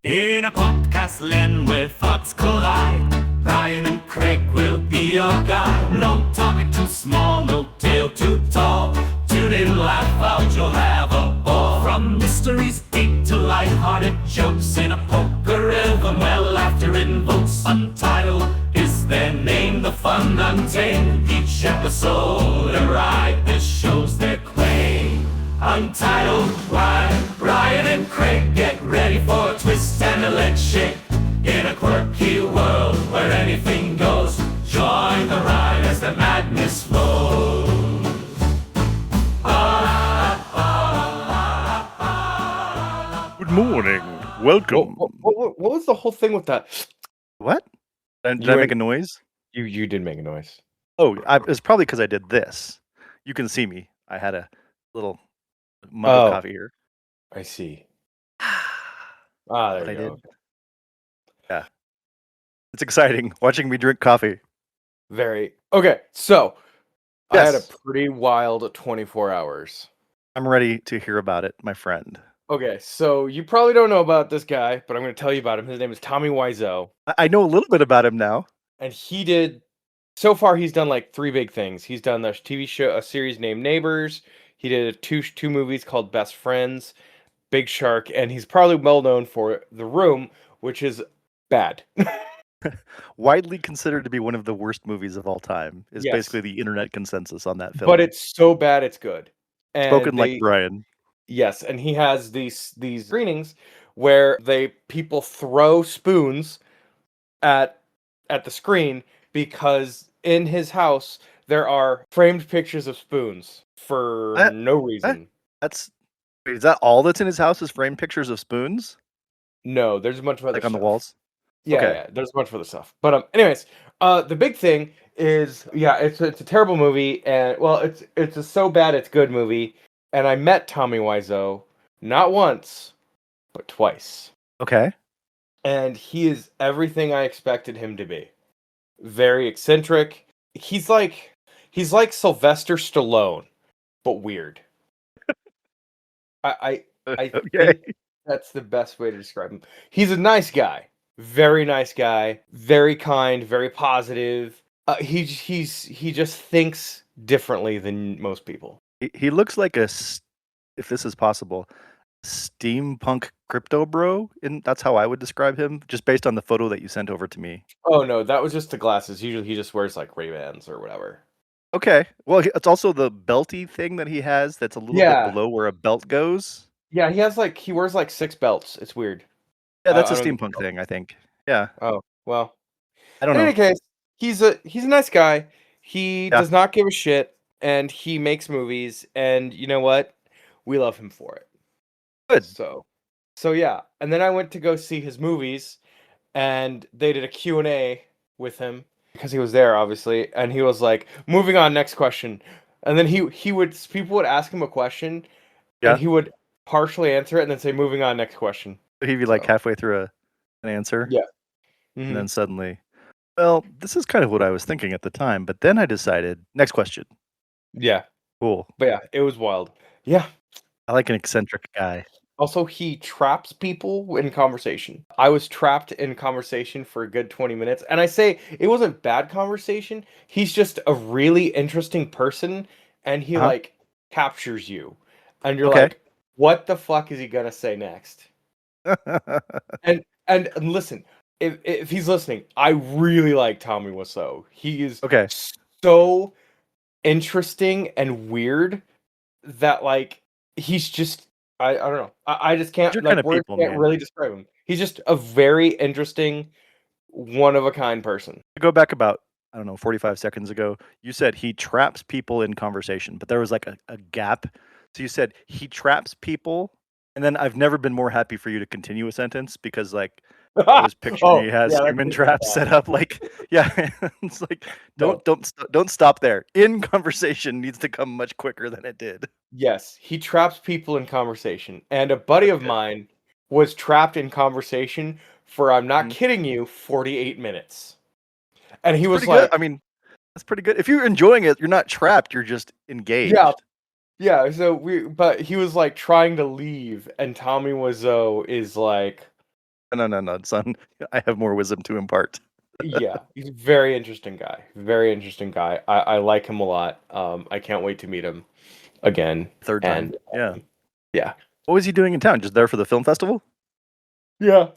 In a podcast land where thoughts collide, Brian and Craig will be your guide. No topic too small, no tale too tall. Tune in, laugh out, you'll have a ball. From mysteries deep to light-hearted jokes in a poker rhythm where laughter invokes. Untitled is their name, the fun untamed. Each episode a ride, this shows their claim. Untitled, Brian and Craig, get ready for a twist and a leg shake. In a quirky world where anything goes, join the ride as the madness flows. Good morning. Welcome. What was the whole thing with that? What? Did You I make went- a noise? You did make a noise. Oh, it's probably because I did this. You can see me. I had a little mug of coffee here. I see. But There you go. Yeah. It's exciting watching me drink coffee. Very okay. So I had a Yes. pretty wild 24 hours. I'm ready to hear about it, my friend. Okay, so you probably don't know about this guy, but I'm going to tell you about him. His name is Tommy Wiseau, I know a little bit about him now. and so far he's done like three big things. He's done the TV show, a series named Neighbors. He did two movies called Best Friends, Big Shark, and he's probably well known for The Room, which is bad. Widely considered to be one of the worst movies of all time is Yes. basically the internet consensus on that film. But it's so bad it's good. And spoken like Brian. Yes, and he has these screenings where people throw spoons at the screen because in his house there are framed pictures of spoons for no reason. Is that all that's in his house is framed pictures of spoons? No, there's a bunch of other Like on the stuff. walls? Yeah, Okay. yeah, there's a bunch of other stuff. But anyways, the big thing is it's a terrible movie, and well, it's a so bad it's good movie. And I met Tommy Wiseau not once, but twice. Okay. And he is everything I expected him to be. Very eccentric. He's like Sylvester Stallone, but weird. I Okay. think that's the best way to describe him. He's a nice guy, very nice guy, very kind, very positive. He just thinks differently than most people. He looks like if this is possible, steampunk crypto bro. That's how I would describe him, just based on the photo that you sent over to me. Oh no, that was just the glasses. Usually he just wears like Ray-Bans or whatever. Okay. Well, it's also the belty thing that he has that's a little bit below where a belt goes. Yeah, he wears like 6 belts. It's weird. Yeah, that's a I don't steampunk thing, I think. Yeah. Oh, well. I don't In know. any case, he's a nice guy. He does not give a shit, and he makes movies, and you know what? We love him for it. Good. So yeah. And then I went to go see his movies, and they did a Q&A with him because he was there, obviously, and he was like, "Moving on, next question." And then people would ask him a question, and he would partially answer it and then say, "Moving on, next question." He'd be like halfway through an answer. Yeah. And then suddenly, well, this is kind of what I was thinking at the time, but then I decided, next question. Yeah. Cool. But yeah, it was wild. Yeah. I like an eccentric guy. Also, he traps people in conversation. I was trapped in conversation for a good 20 minutes. And I say it wasn't bad conversation. He's just a really interesting person. And he like captures you. And you're like, what the fuck is he going to say next? and listen, if he's listening, I really like Tommy Wiseau. He is so interesting and weird that like he's just I don't know. I just can't really describe him. He's just a very interesting, one of a kind person. To go back about 45 seconds ago, you said he traps people in conversation, but there was like a gap. So you said he traps people, and then I've never been more happy for you to continue a sentence because like I was picturing he has human traps set up. Like, it's like don't stop there. In conversation needs to come much quicker than it did. Yes, he traps people in conversation, and a buddy of mine was trapped in conversation for I'm not kidding you 48 minutes, and he was like, good. I mean, that's pretty good. If you're enjoying it, you're not trapped. You're just engaged. Yeah. So but he was like trying to leave, and Tommy Wiseau is like, No, son. I have more wisdom to impart. Yeah, he's a very interesting guy. Very interesting guy. I like him a lot. I can't wait to meet him again. Third time. And Yeah. yeah, What was he doing in town? Just there for the film festival? yeah.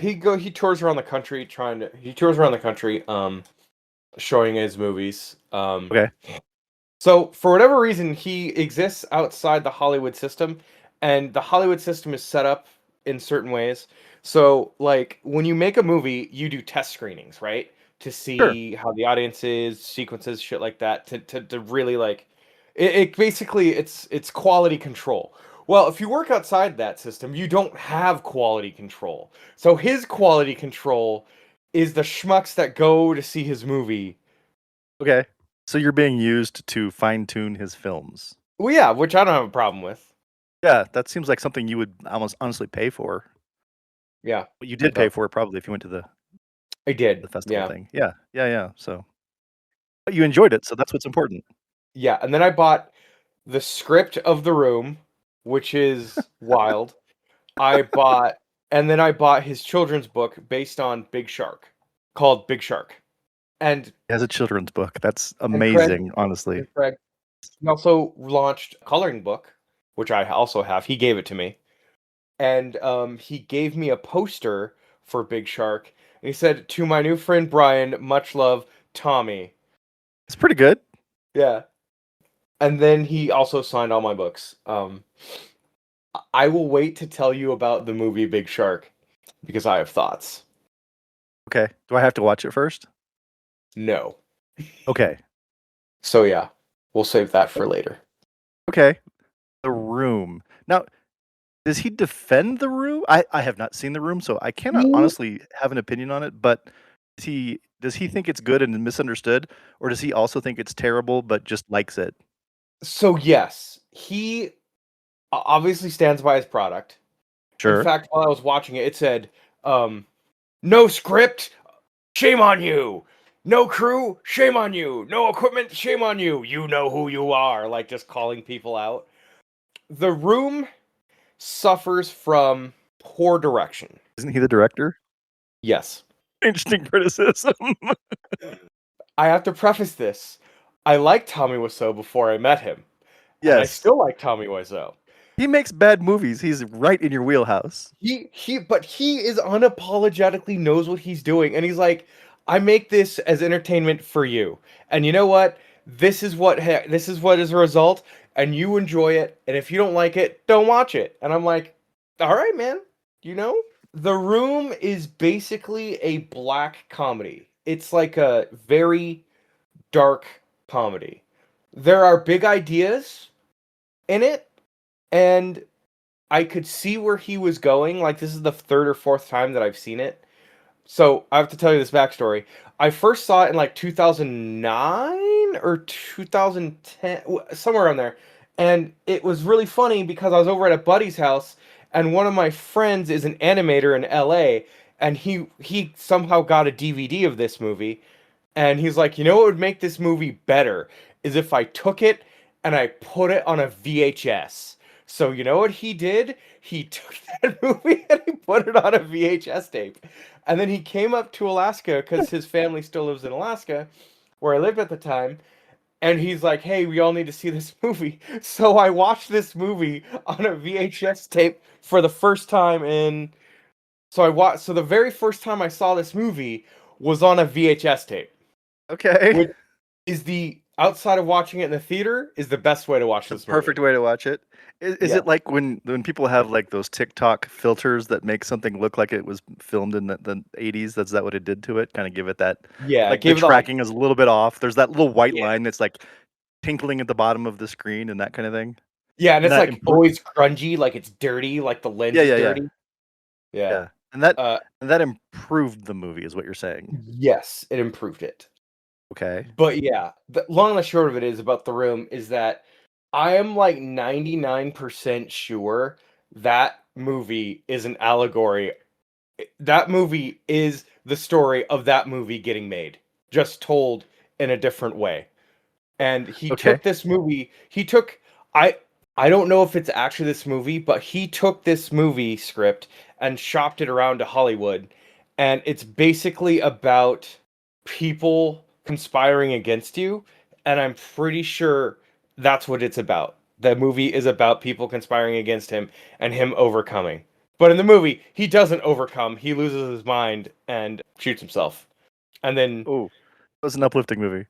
He tours around the country showing his movies. Okay. So for whatever reason, he exists outside the Hollywood system, and the Hollywood system is set up in certain ways. So like when you make a movie, you do test screenings, right? To Sure. see how the audience is, sequences, shit like that, to really like it basically it's quality control. Well, if you work outside that system, you don't have quality control. So his quality control is the schmucks that go to see his movie. Okay. So you're being used to fine tune his films. Well, yeah, which I don't have a problem with. Yeah, that seems like something you would almost honestly pay for. Yeah, Well, you it did pay does. for it probably if you went to I the did. festival Yeah. thing. Yeah. So, but you enjoyed it, so that's what's important. Yeah, and then I bought the script of The Room, which is wild. I bought and then I bought his children's book based on Big Shark, called Big Shark. And He has a children's book. That's Craig amazing, honestly. and Craig, he also launched a coloring book, which I also have. He gave it to me. And he gave me a poster for Big Shark. And he said, "To my new friend Brian, much love, Tommy." It's pretty good. Yeah. And then he also signed all my books. I will wait to tell you about the movie Big Shark because I have thoughts. Okay. Do I have to watch it first? No. Okay. So yeah, we'll save that for later. Okay. The Room. Now, does he defend The Room? I have not seen The Room, so I cannot honestly have an opinion on it, but does he think it's good and misunderstood, or does he also think it's terrible but just likes it? So yes, he obviously stands by his product. In Sure. fact, while I was watching it, it said, "No script, shame on you. No crew, shame on you. No equipment, shame on you. You know who you are." Like just calling people out. The Room suffers from poor direction. Isn't he the director? Yes. Interesting criticism. I have to preface this. I liked Tommy Wiseau before I met him, and I Yes. still like Tommy Wiseau. He makes bad movies. He's right in your wheelhouse. But he is unapologetically knows what he's doing, and he's like, I make this as entertainment for you, and you know what? This is what is a result, and you enjoy it, and if you don't like it, don't watch it. And I'm like, all right, man. You know, The Room is basically a black comedy. It's like a very dark comedy. There are big ideas in it, and I could see where he was going. Like, this is the third or fourth time that I've seen it. So, I have to tell you this backstory. I first saw it in like 2009 or 2010, somewhere around there. And it was really funny because I was over at a buddy's house, and one of my friends is an animator in LA, and he somehow got a DVD of this movie. And he's like, you know what would make this movie better is if I took it and I put it on a VHS. So you know what he did? He took that movie and he put it on a VHS tape. And then he came up to Alaska because his family still lives in Alaska, where I lived at the time. And he's like, hey, we all need to see this movie. So I watched this movie on a VHS tape for the first time in. So the very first time I saw this movie was on a VHS tape. Okay. Which is the outside of watching it in the theater is the best way to watch The this movie. perfect way to watch it. Is Yeah. it like when people have like those TikTok filters that make something look like it was filmed in the 80s? That's that what it did to it? Kind of give it that, Yeah, like the give it like tracking is a little bit off. There's that little white yeah. line that's like tinkling at the bottom of the screen and that kind of thing. Yeah, and And it's that like always grungy, like it's dirty, like the lens is yeah. dirty. Yeah. Yeah. And that Uh and that improved the movie is what you're saying. yes, it improved it. Okay. But yeah, the long and the short of it is about The Room is that I am like 99% sure that movie is an allegory. That movie is the story of that movie getting made, just told in a different way. And he Okay. took this movie, he took I I don't know if it's actually this movie, but he took this movie script and shopped it around to Hollywood. And it's basically about people conspiring against you. And I'm pretty sure that's what it's about. The movie is about people conspiring against him and him overcoming. But in the movie, he doesn't overcome. He loses his mind and shoots himself. And then, Oh, it was an uplifting movie.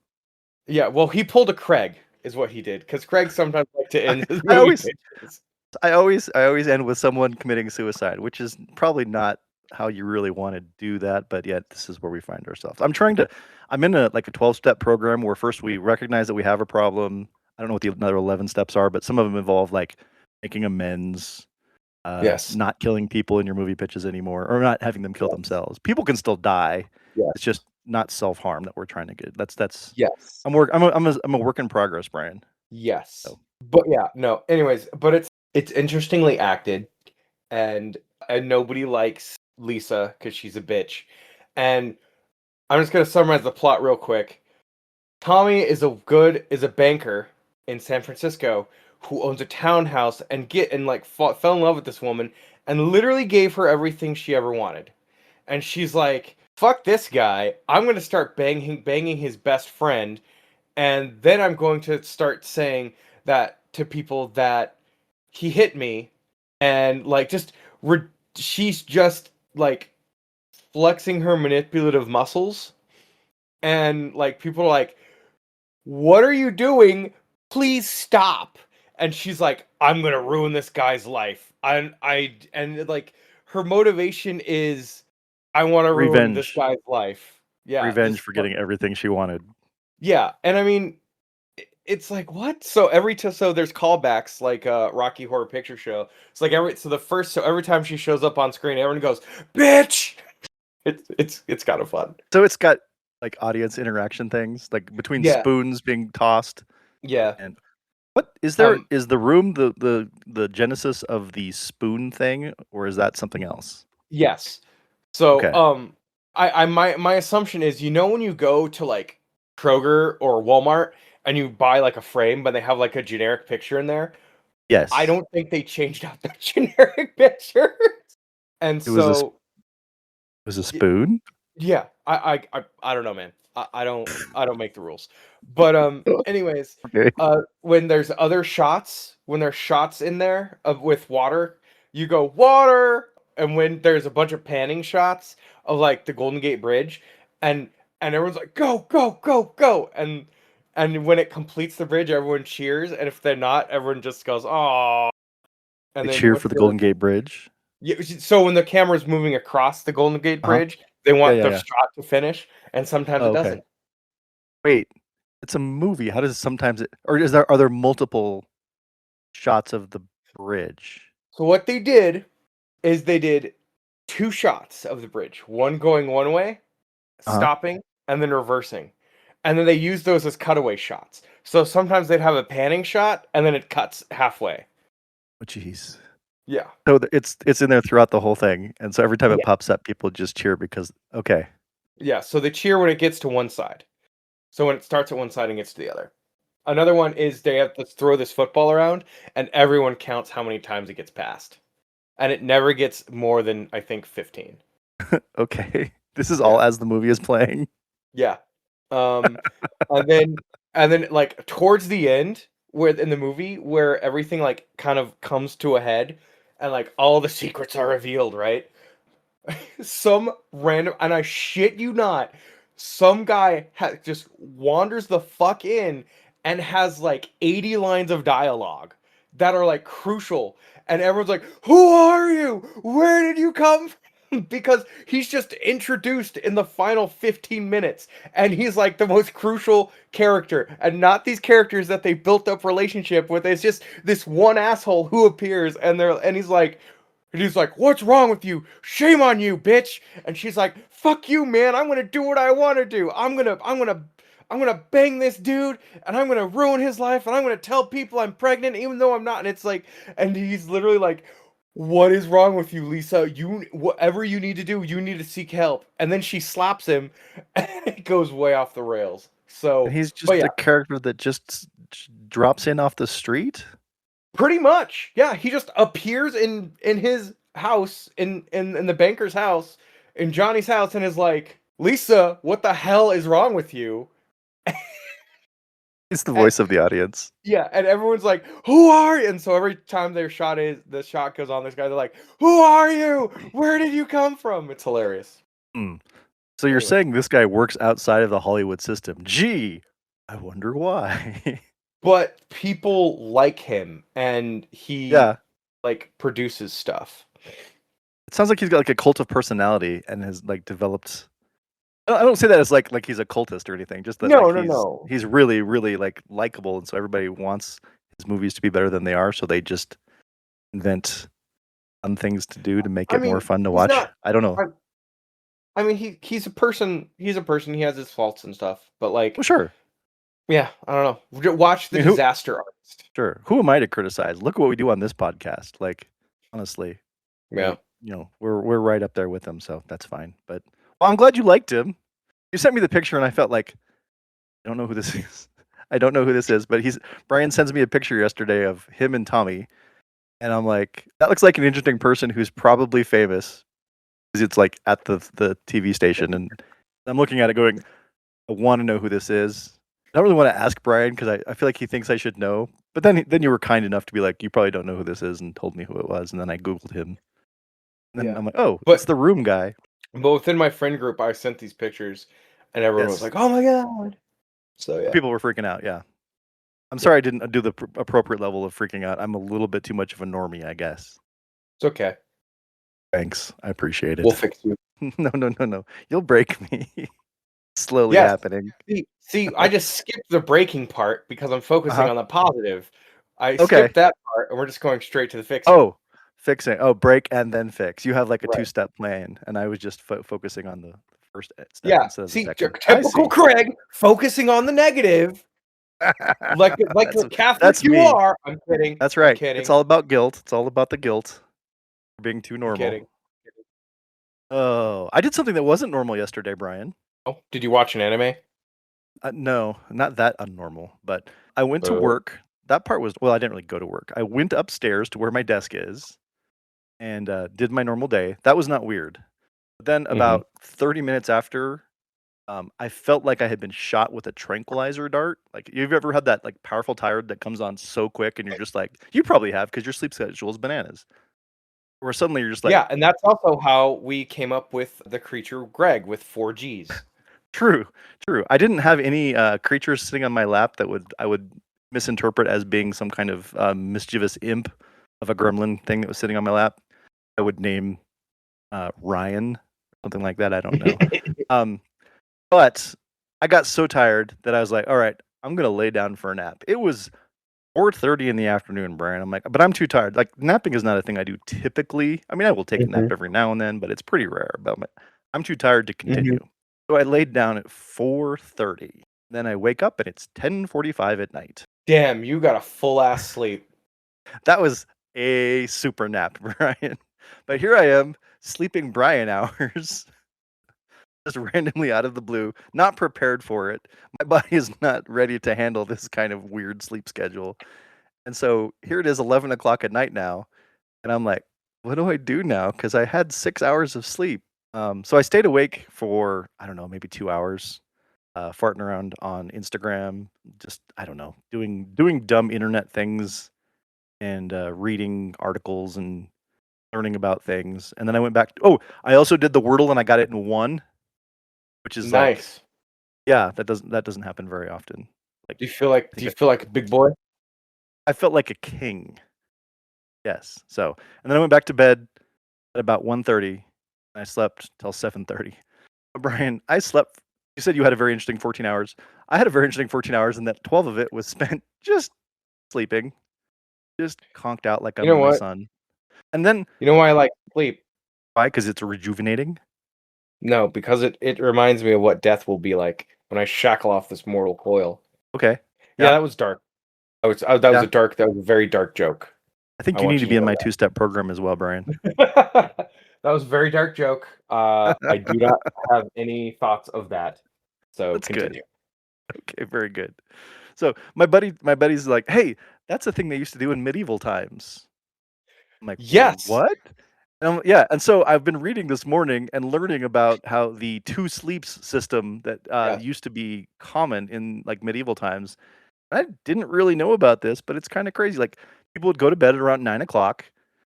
yeah, well, he pulled a Craig, is what he did. Because Craig sometimes like to end his I movie always, pitches. I always end with someone committing suicide, which is probably not how you really want to do that, but yet this is where we find ourselves. I'm in a 12-step program where first we recognize that we have a problem. I don't know what the other 11 steps are, but some of them involve like making amends, Yes. not killing people in your movie pitches anymore, or not having them kill themselves. People can still die. Yes. It's just not self-harm that we're trying to get. That's Yes. I'm a work in progress, Brian. Yes. So. But yeah, no. Anyways, but it's interestingly acted, and nobody likes Lisa because she's a bitch. And I'm just gonna summarize the plot real quick. Tommy is a banker in San Francisco who owns a townhouse and fell in love with this woman and literally gave her everything she ever wanted. And she's like, "Fuck this guy! I'm gonna start banging his best friend, and then I'm going to start saying that to people that he hit me, and like she's just like flexing her manipulative muscles, and like people are like, what are you doing? Please stop. And she's like, I'm gonna ruin this guy's life. And like her motivation is, I want to ruin this Revenge. guy's life. Yeah, Revenge for getting everything she wanted. yeah, and I mean, it's like what? So so there's callbacks like Rocky Horror Picture Show. It's like every time she shows up on screen, everyone goes, "Bitch!" It's kind of fun. So it's got like audience interaction things, like between Yeah. spoons being tossed. Yeah. And what is there? Is the room the genesis of the spoon thing, or is that something else? Yes. So Okay. my assumption is, when you go to like Kroger or Walmart and you buy like a frame, but they have like a generic picture in there. Yes. I don't think they changed out the generic picture. And It was a so it was a spoon. yeah, I don't know, man. I don't make the rules. But anyways, Okay. when there's shots in there with water, you go water, and when there's a bunch of panning shots of like the Golden Gate Bridge, and everyone's like go go go go, and when it completes the bridge, everyone cheers, and if they're not, everyone just goes oh. And They then cheer for the Golden Gate Bridge. yeah, so when the camera's moving across the Golden Gate Uh-huh. Bridge, they Yeah, want yeah, the yeah. shot to finish, and sometimes Oh, it okay. doesn't. Wait, it's a movie. How does sometimes it, or are there multiple shots of the bridge? So what they did is they did two shots of the bridge, one going one way, Uh-huh. stopping, and then reversing. And then they used those as cutaway shots. So sometimes they'd have a panning shot, and then it cuts halfway. Oh, jeez. Yeah. So it's in there throughout the whole thing, and so every time it Yeah. pops up, people just cheer because okay. Yeah, so they cheer when it gets to one side. So when it starts at one side and gets to the other. Another one is they have to throw this football around, and everyone counts how many times it gets passed. And it never gets more than, I think, 15. Okay. This is all as the movie is playing. Yeah. Um, and then like towards the end, where in the movie where everything like kind of comes to a head and like all the secrets are revealed, right? Some random, and I shit you not, some guy just wanders the fuck in and has like 80 lines of dialogue that are like crucial, and everyone's like, who are you, where did you come from? Because he's just introduced in the final 15 minutes, and he's like the most crucial character, and not these characters that they built up relationship with. It's just this one asshole who appears, and he's like, what's wrong with you? Shame on you, bitch. And she's like, fuck you, man. I'm gonna do what I want to do. I'm gonna bang this dude, and I'm gonna ruin his life, and I'm gonna tell people I'm pregnant, even though I'm not. And it's like, and he's literally like, what is wrong with you, Lisa? Whatever you need to do, you need to seek help. And then she slaps him, and it goes way off the rails. So, And he's but just yeah, a character that just drops in off the street? Pretty much. Yeah, he just appears in his house, in the banker's house, in Johnny's house, and is like, "Lisa, what the hell is wrong with you?" He's the And, voice of the audience. yeah, and everyone's like, "Who are you?" And so every time the shot goes on this guy, they're like, "Who are you? Where did you come from?" It's hilarious. Hmm. So you're Anyway, saying this guy works outside of the Hollywood system? Gee, I wonder why. but people like him, and he Yeah, like produces stuff. it sounds like he's got like a cult of personality and has like developed. I don't say that as like he's a cultist or anything. Just that like No, no, no. he's really really like likable, and so everybody wants his movies to be better than they are. So they just invent fun things to do to make I it more mean, fun to he's watch. not. I don't know. I mean, he's a person. He's a person. He has his faults and stuff. But Well, like, sure. yeah, I don't know. Watch I The mean, who? Disaster Artist. Sure. Who am I to criticize? Look at what we do on this podcast. Like, honestly, Yeah. we're right up there with him, so that's fine. But well, I'm glad you liked him. You sent me the picture, and I felt like I don't know who this is. I don't know who this is, but Brian sends me a picture yesterday of him and Tommy, and I'm like, that looks like an interesting person who's probably famous because it's like at the TV station, and I'm looking at it going, I want to know who this is. I don't really want to ask Brian because I feel like he thinks I should know. But then you were kind enough to be like, you probably don't know who this is, and told me who it was, and then I Googled him. And then Yeah. I'm like, oh, it's But the Room guy. within my friend group, I sent these pictures, and everyone was Yes. like, "Oh my god!" So yeah. People were freaking out, yeah. I'm Yeah. sorry I didn't do the appropriate level of freaking out. I'm a little bit too much of a normie, I guess. It's okay. Thanks. I appreciate We'll it. fix you. No. You'll break me. Slowly Yes. happening. See, I just skipped the breaking part because I'm focusing Uh-huh. on the positive. I Okay. skipped that part, and we're just going straight to the fixing. Oh, fixing. Oh, break and then fix. You have like a Right. two-step plan, and I was just focusing on the first step Yeah. instead of the See, second. I typical see. Craig, focusing on the negative, like the Catholic That's you me. are. I'm kidding. That's I'm right. kidding. It's all about guilt. It's all about the guilt for being too I'm normal. kidding. Oh, I did something that wasn't normal yesterday, Brian. Oh, did you watch an anime? No, not that unnormal, but I went to work. That part was well, I didn't really go to work. I went upstairs to where my desk is and did my normal day. That was not weird. But then about 30 minutes after, I felt like I had been shot with a tranquilizer dart. Like, you've ever had that like powerful tired that comes on so quick, and you're just like, you probably have because your sleep schedule is bananas. Or suddenly you're just like, Yeah, and that's also how we came up with the creature Greg with 4Gs. true, true. I didn't have any creatures sitting on my lap that I would misinterpret as being some kind of mischievous imp of a gremlin thing that was sitting on my lap. I would name Ryan, something like that. I don't know. But I got so tired that I was like, all right, I'm gonna lay down for a nap. It was 4:30 in the afternoon, Brian. I'm like, but I'm too tired. Like, napping is not a thing I do typically. I mean, I will take a nap every now and then, but it's pretty rare. But I'm too tired to continue. So I laid down at 4:30. Then I wake up and it's 10:45 at night. Damn, you got a full ass sleep. That was a super nap, Brian. But here I am, sleeping Brian hours, just randomly out of the blue, not prepared for it. My body is not ready to handle this kind of weird sleep schedule. And so here it is, 11 o'clock at night now. And I'm like, what do I do now? Because I had 6 hours of sleep. So I stayed awake for, I don't know, maybe 2 hours, farting around on Instagram, just, I don't know, doing dumb internet things and reading articles and learning about things. And then I went back. I also did the Wordle and I got it in one, which is like, Nice. yeah, that doesn't happen very often. Like, Do you feel like a big boy? I felt like a king. Yes. So, and then I went back to bed at about 1:30 and I slept till 7:30. Brian, I slept. You said you had a very interesting 14 hours. I had a very interesting 14 hours, and that 12 of it was spent just sleeping, just conked out like I'm You know in my what? son. And then You know why I like sleep? why? Because it's rejuvenating. No, because it reminds me of what death will be like when I shackle off this mortal coil. Okay. Yeah, that was dark. That was a very dark joke. I think I you want need to you be to in know my that. two-step program as well, Brian. That was a very dark joke. I do not have any thoughts of that. So That's continue. good. Okay, very good. So my buddy's like, "Hey, that's a thing they used to do in medieval times." I'm like, Yes. "What?" Yeah, and so I've been reading this morning and learning about how the 2 sleeps system that, Yeah. used to be common in, like, medieval times. I didn't really know about this, but it's kinda crazy, like, people would go to bed at around 9 o'clock.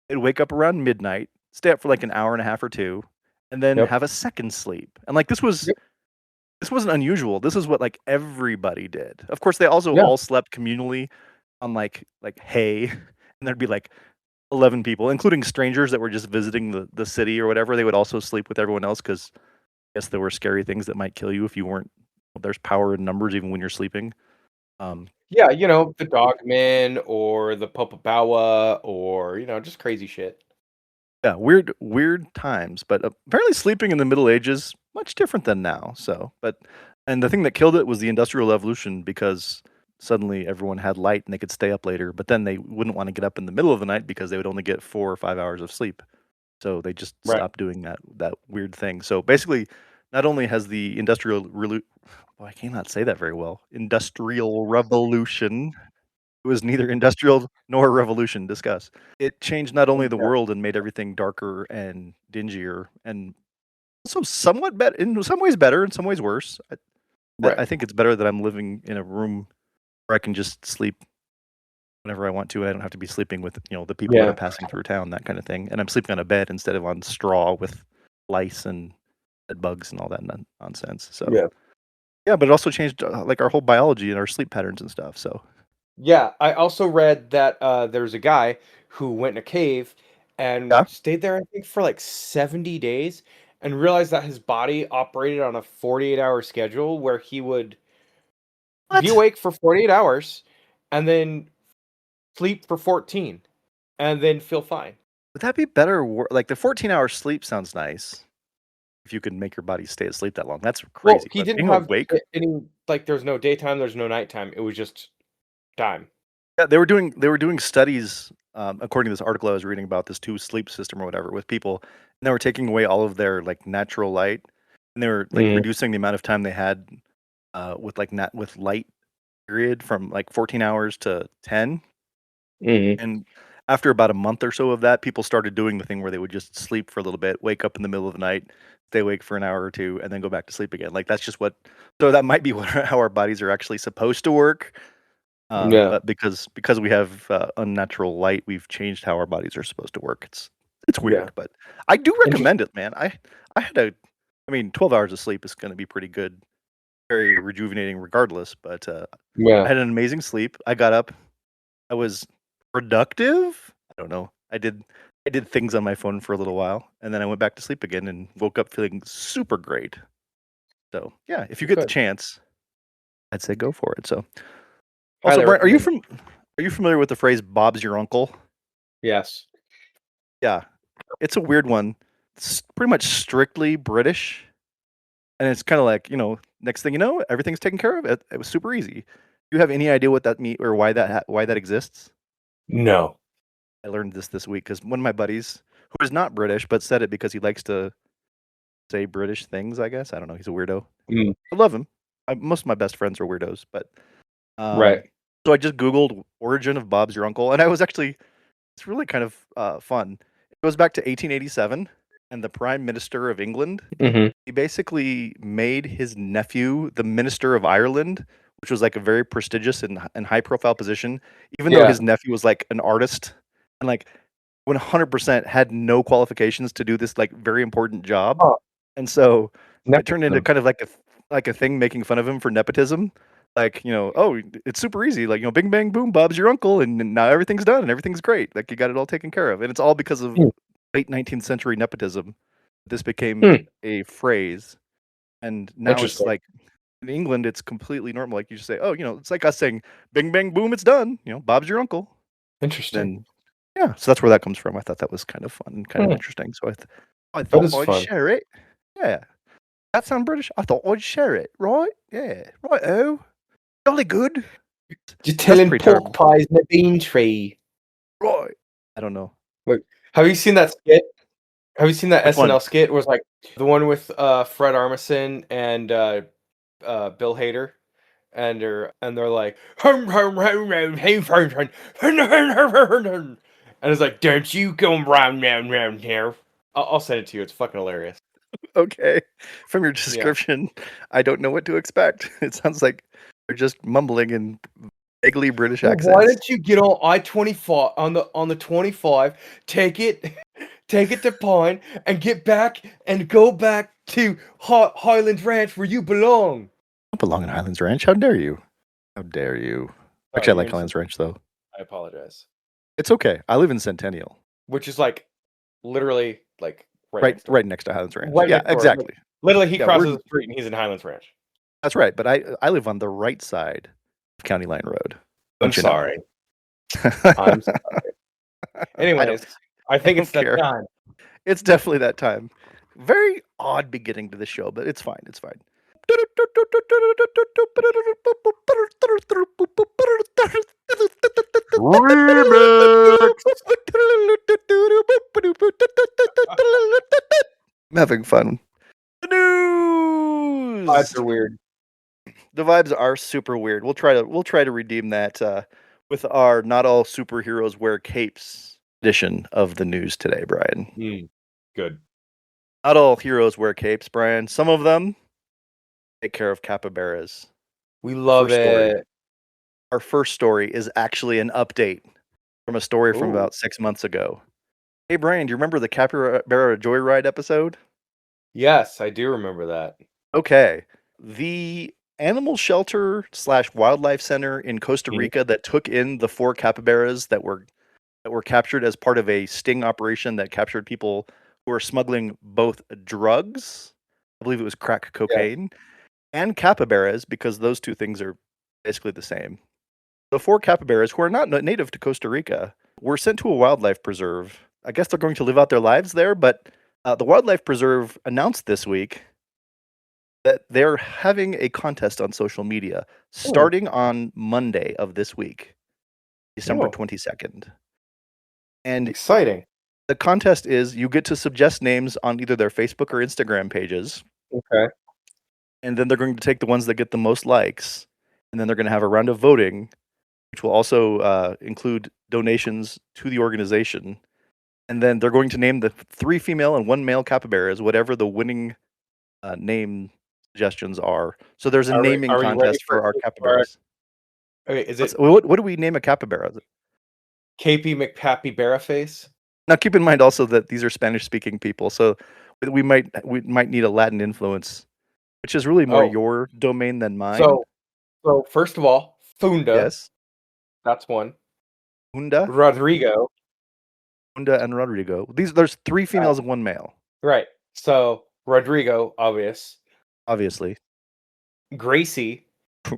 They'd wake up around midnight, stay up for, like, an hour and a half or 2, and then Yep. have a second sleep, and, like, Yep. this wasn't unusual, this is what, like, everybody did. Of course, they also Yeah. all slept communally on, like, hay, and there'd be, like, 11 people, including strangers that were just visiting the city or whatever. They would also sleep with everyone else because I guess there were scary things that might kill you if you weren't there's power in numbers even when you're sleeping. Um, Yeah, the Dogman or the Popabawa or, just crazy shit. yeah, weird times, but apparently sleeping in the Middle Ages, much different than now, so but and the thing that killed it was the Industrial Revolution because suddenly everyone had light and they could stay up later, but then they wouldn't wanna get up in the middle of the night because they would only get 4 or 5 hours of sleep. So they just Right. stopped doing that weird thing. So basically, not only has the well, I cannot say that very well. Industrial revolution. It was neither industrial nor a revolution. Discuss. It changed not only the Yeah. world and made everything darker and dingier, and also somewhat better in some ways better, in some ways worse. I Right. think it's better that I'm living in a room where I can just sleep whenever I want to. I don't have to be sleeping with, the people that are Yeah. passing through town, that kind of thing, and I'm sleeping on a bed instead of on straw with lice and bed bugs and all that nonsense, so Yeah. yeah, but it also changed, like, our whole biology and our sleep patterns and stuff, so Yeah, I also read that, there's a guy who went in a cave and yeah. stayed there, I think, for, like, 70 days and realized that his body operated on a 48-hour schedule where he would be What? awake for 48 hours and then sleep for 14 and then feel fine. Would that be better or like, the 14-hour sleep sounds nice, if you can make your body stay asleep that long, that's Well, crazy, he but didn't being have awake. any like, there's no daytime, there's no nighttime, it was just time. Yeah, they were doing studies, according to this article I was reading about this 2 sleep system or whatever with people, and they were taking away all of their, like, natural light, and they were, like, Mhm, reducing the amount of time they had, with, like, nat with light period from, like, 14 hours to 10, mhm. and after about a month or so of that, people started doing the thing where they would just sleep for a little bit, wake up in the middle of the night, stay awake for an hour or 2, and then go back to sleep again, like, that's just what so that might be what how our bodies are actually supposed to work. Yeah, But because we have, unnatural light, we've changed how our bodies are supposed to work. It's yeah. weird, but I do Interest recommend it, man. I had a I mean, 12 hours of sleep is gonna be pretty good, very rejuvenating regardless, but, I yeah. had an amazing sleep. I got up. I was productive? I don't know. I did things on my phone for a little while, and then I went back to sleep again and woke up feeling super great. So, yeah, if you get the Good. chance, I'd say go for it. So also, Highly Brian, recommend. are you familiar with the phrase "Bob's your uncle"? Yes. Yeah. It's a weird one. It's pretty much strictly British, and it's kinda like, next thing you know, everything's taken care of. It was super easy. You have any idea what that mean or why that exists? No. I learned this week because one of my buddies, who is not British, but said it because he likes to say British things, I guess. I don't know, he's a weirdo. Mm, I love him. Most of my best friends are weirdos, but, um right. so I just Googled origin of Bob's your uncle, and I was actually it's really kind of, fun. It goes back to 1887, and the Prime Minister of England, Mhm. he basically made his nephew the Minister of Ireland, which was, like, a very prestigious and high profile position, even though Yeah. his nephew was, like, an artist and, like, 100% had no qualifications to do this, like, very important job, Huh. and so it turned into Nepotism. kind of like a thing making fun of him for nepotism. Like, "Oh, it's super easy, like, bing bang boom, Bob's your uncle, and now everything's done and everything's great, like, you got it all taken care of," and it's all because of Hmm. late 19th century nepotism. This became Hmm. a phrase, and now it's Interesting. like in England, it's completely normal, like, you just say, "Oh," it's like us saying, "Bing bang boom, it's done," "Bob's your uncle." Interesting. Then yeah, so that's where that comes from. I thought that was kind of fun and kind of Hmm. interesting, so I That thought is I'd fun. share it. Yeah. That sound British? I thought I'd share it, right? Yeah. Righto. Jolly good. You're That's telling pretty pork terrible. pies in a bean tree. Right. I don't know. Look, have you seen that skit? Have you seen that Which one? SNL skit? It was like the one with Fred Armisen and Bill Hader. they're like, and it's like, don't you come round here. I'll send it to you. It's fucking hilarious. Okay. From your Yeah. description, I don't know what to expect. It sounds like they're just mumbling in vaguely British Well, accents. why don't you get on I-25 on the 25, take it to Pine, and get back and go back to Highlands Ranch where you belong. I don't belong in Highlands Ranch. How dare you? How dare you? Actually, I you're like in Highlands Ranch, though. I apologize. It's okay. I live in Centennial. Which is like literally like Right next to Highlands Ranch. Right Yeah, next door. exactly. Literally, he Yeah, crosses the street and he's in Highlands Ranch. That's right. But I live on the right side of County Line Road. I'm Don't you know? sorry. I'm sorry. Anyways, I think don't it's that care. time. It's definitely that time. Very odd beginning to the show, but it's fine. It's fine. I'm having fun. The news. Vibes are weird. The vibes are super weird. We'll try to redeem that with our not all superheroes wear capes edition of the news today, Brian. Good. Not all heroes wear capes, Brian. Some of them take care of capybaras. We love First story. it. Our first story is actually an update from a story from Ooh. about 6 months ago. Hey, Brian, do you remember the capybara joyride episode? Yes, I do remember that. Okay. The animal shelter / wildlife center in Costa Rica that took in the 4 capybaras that were captured as part of a sting operation that captured people who were smuggling both drugs, I believe it was crack cocaine, and capybaras, because those two things are basically the same. The 4 capybaras, who are not native to Costa Rica, were sent to a wildlife preserve. I guess they're going to live out their lives there, but the wildlife preserve announced this week that they're having a contest on social media starting on Monday of this week, December 22nd. And exciting. the contest is you get to suggest names on either their Facebook or Instagram pages. Okay. And then they're going to take the ones that get the most likes. And then they're going to have a round of voting, which will also include donations to the organization. And then they're going to name the 3 female and 1 male capybaras, whatever the winning name suggestions are. So there's a naming contest for our capybaras. Okay, is it What do we name a capybara? KP McPappy Face? Now keep in mind also that these are Spanish speaking people, so we might need a Latin influence, which is really more your domain than mine. So first of all, Funda. Yes. That's one. Funda and Rodrigo. There's 3 females and 1 male. Right. So Rodrigo, Obviously. Gracie.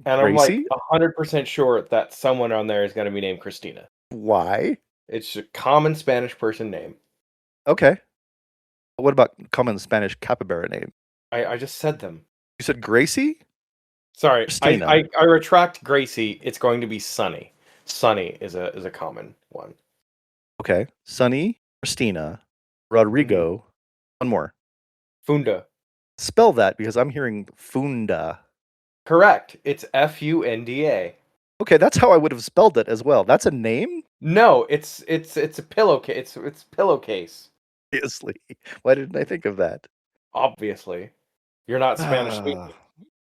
And Gracie? I'm like 100% sure that someone on there is going to be named Christina. Why? It's a common Spanish person name. Okay. What about common Spanish capybara name? I just said them. You said Gracie? Sorry, Christina. I retract Gracie. It's going to be Sunny. Sunny is a common one. Okay. Sunny, Christina, Rodrigo, one more. Funda. Spell that because I'm hearing Funda. Correct. It's Funda. Okay, that's how I would have spelled it as well. That's a name? No, it's a pillowcase. It's pillowcase. Obviously. Why didn't I think of that? Obviously. You're not Spanish speaking.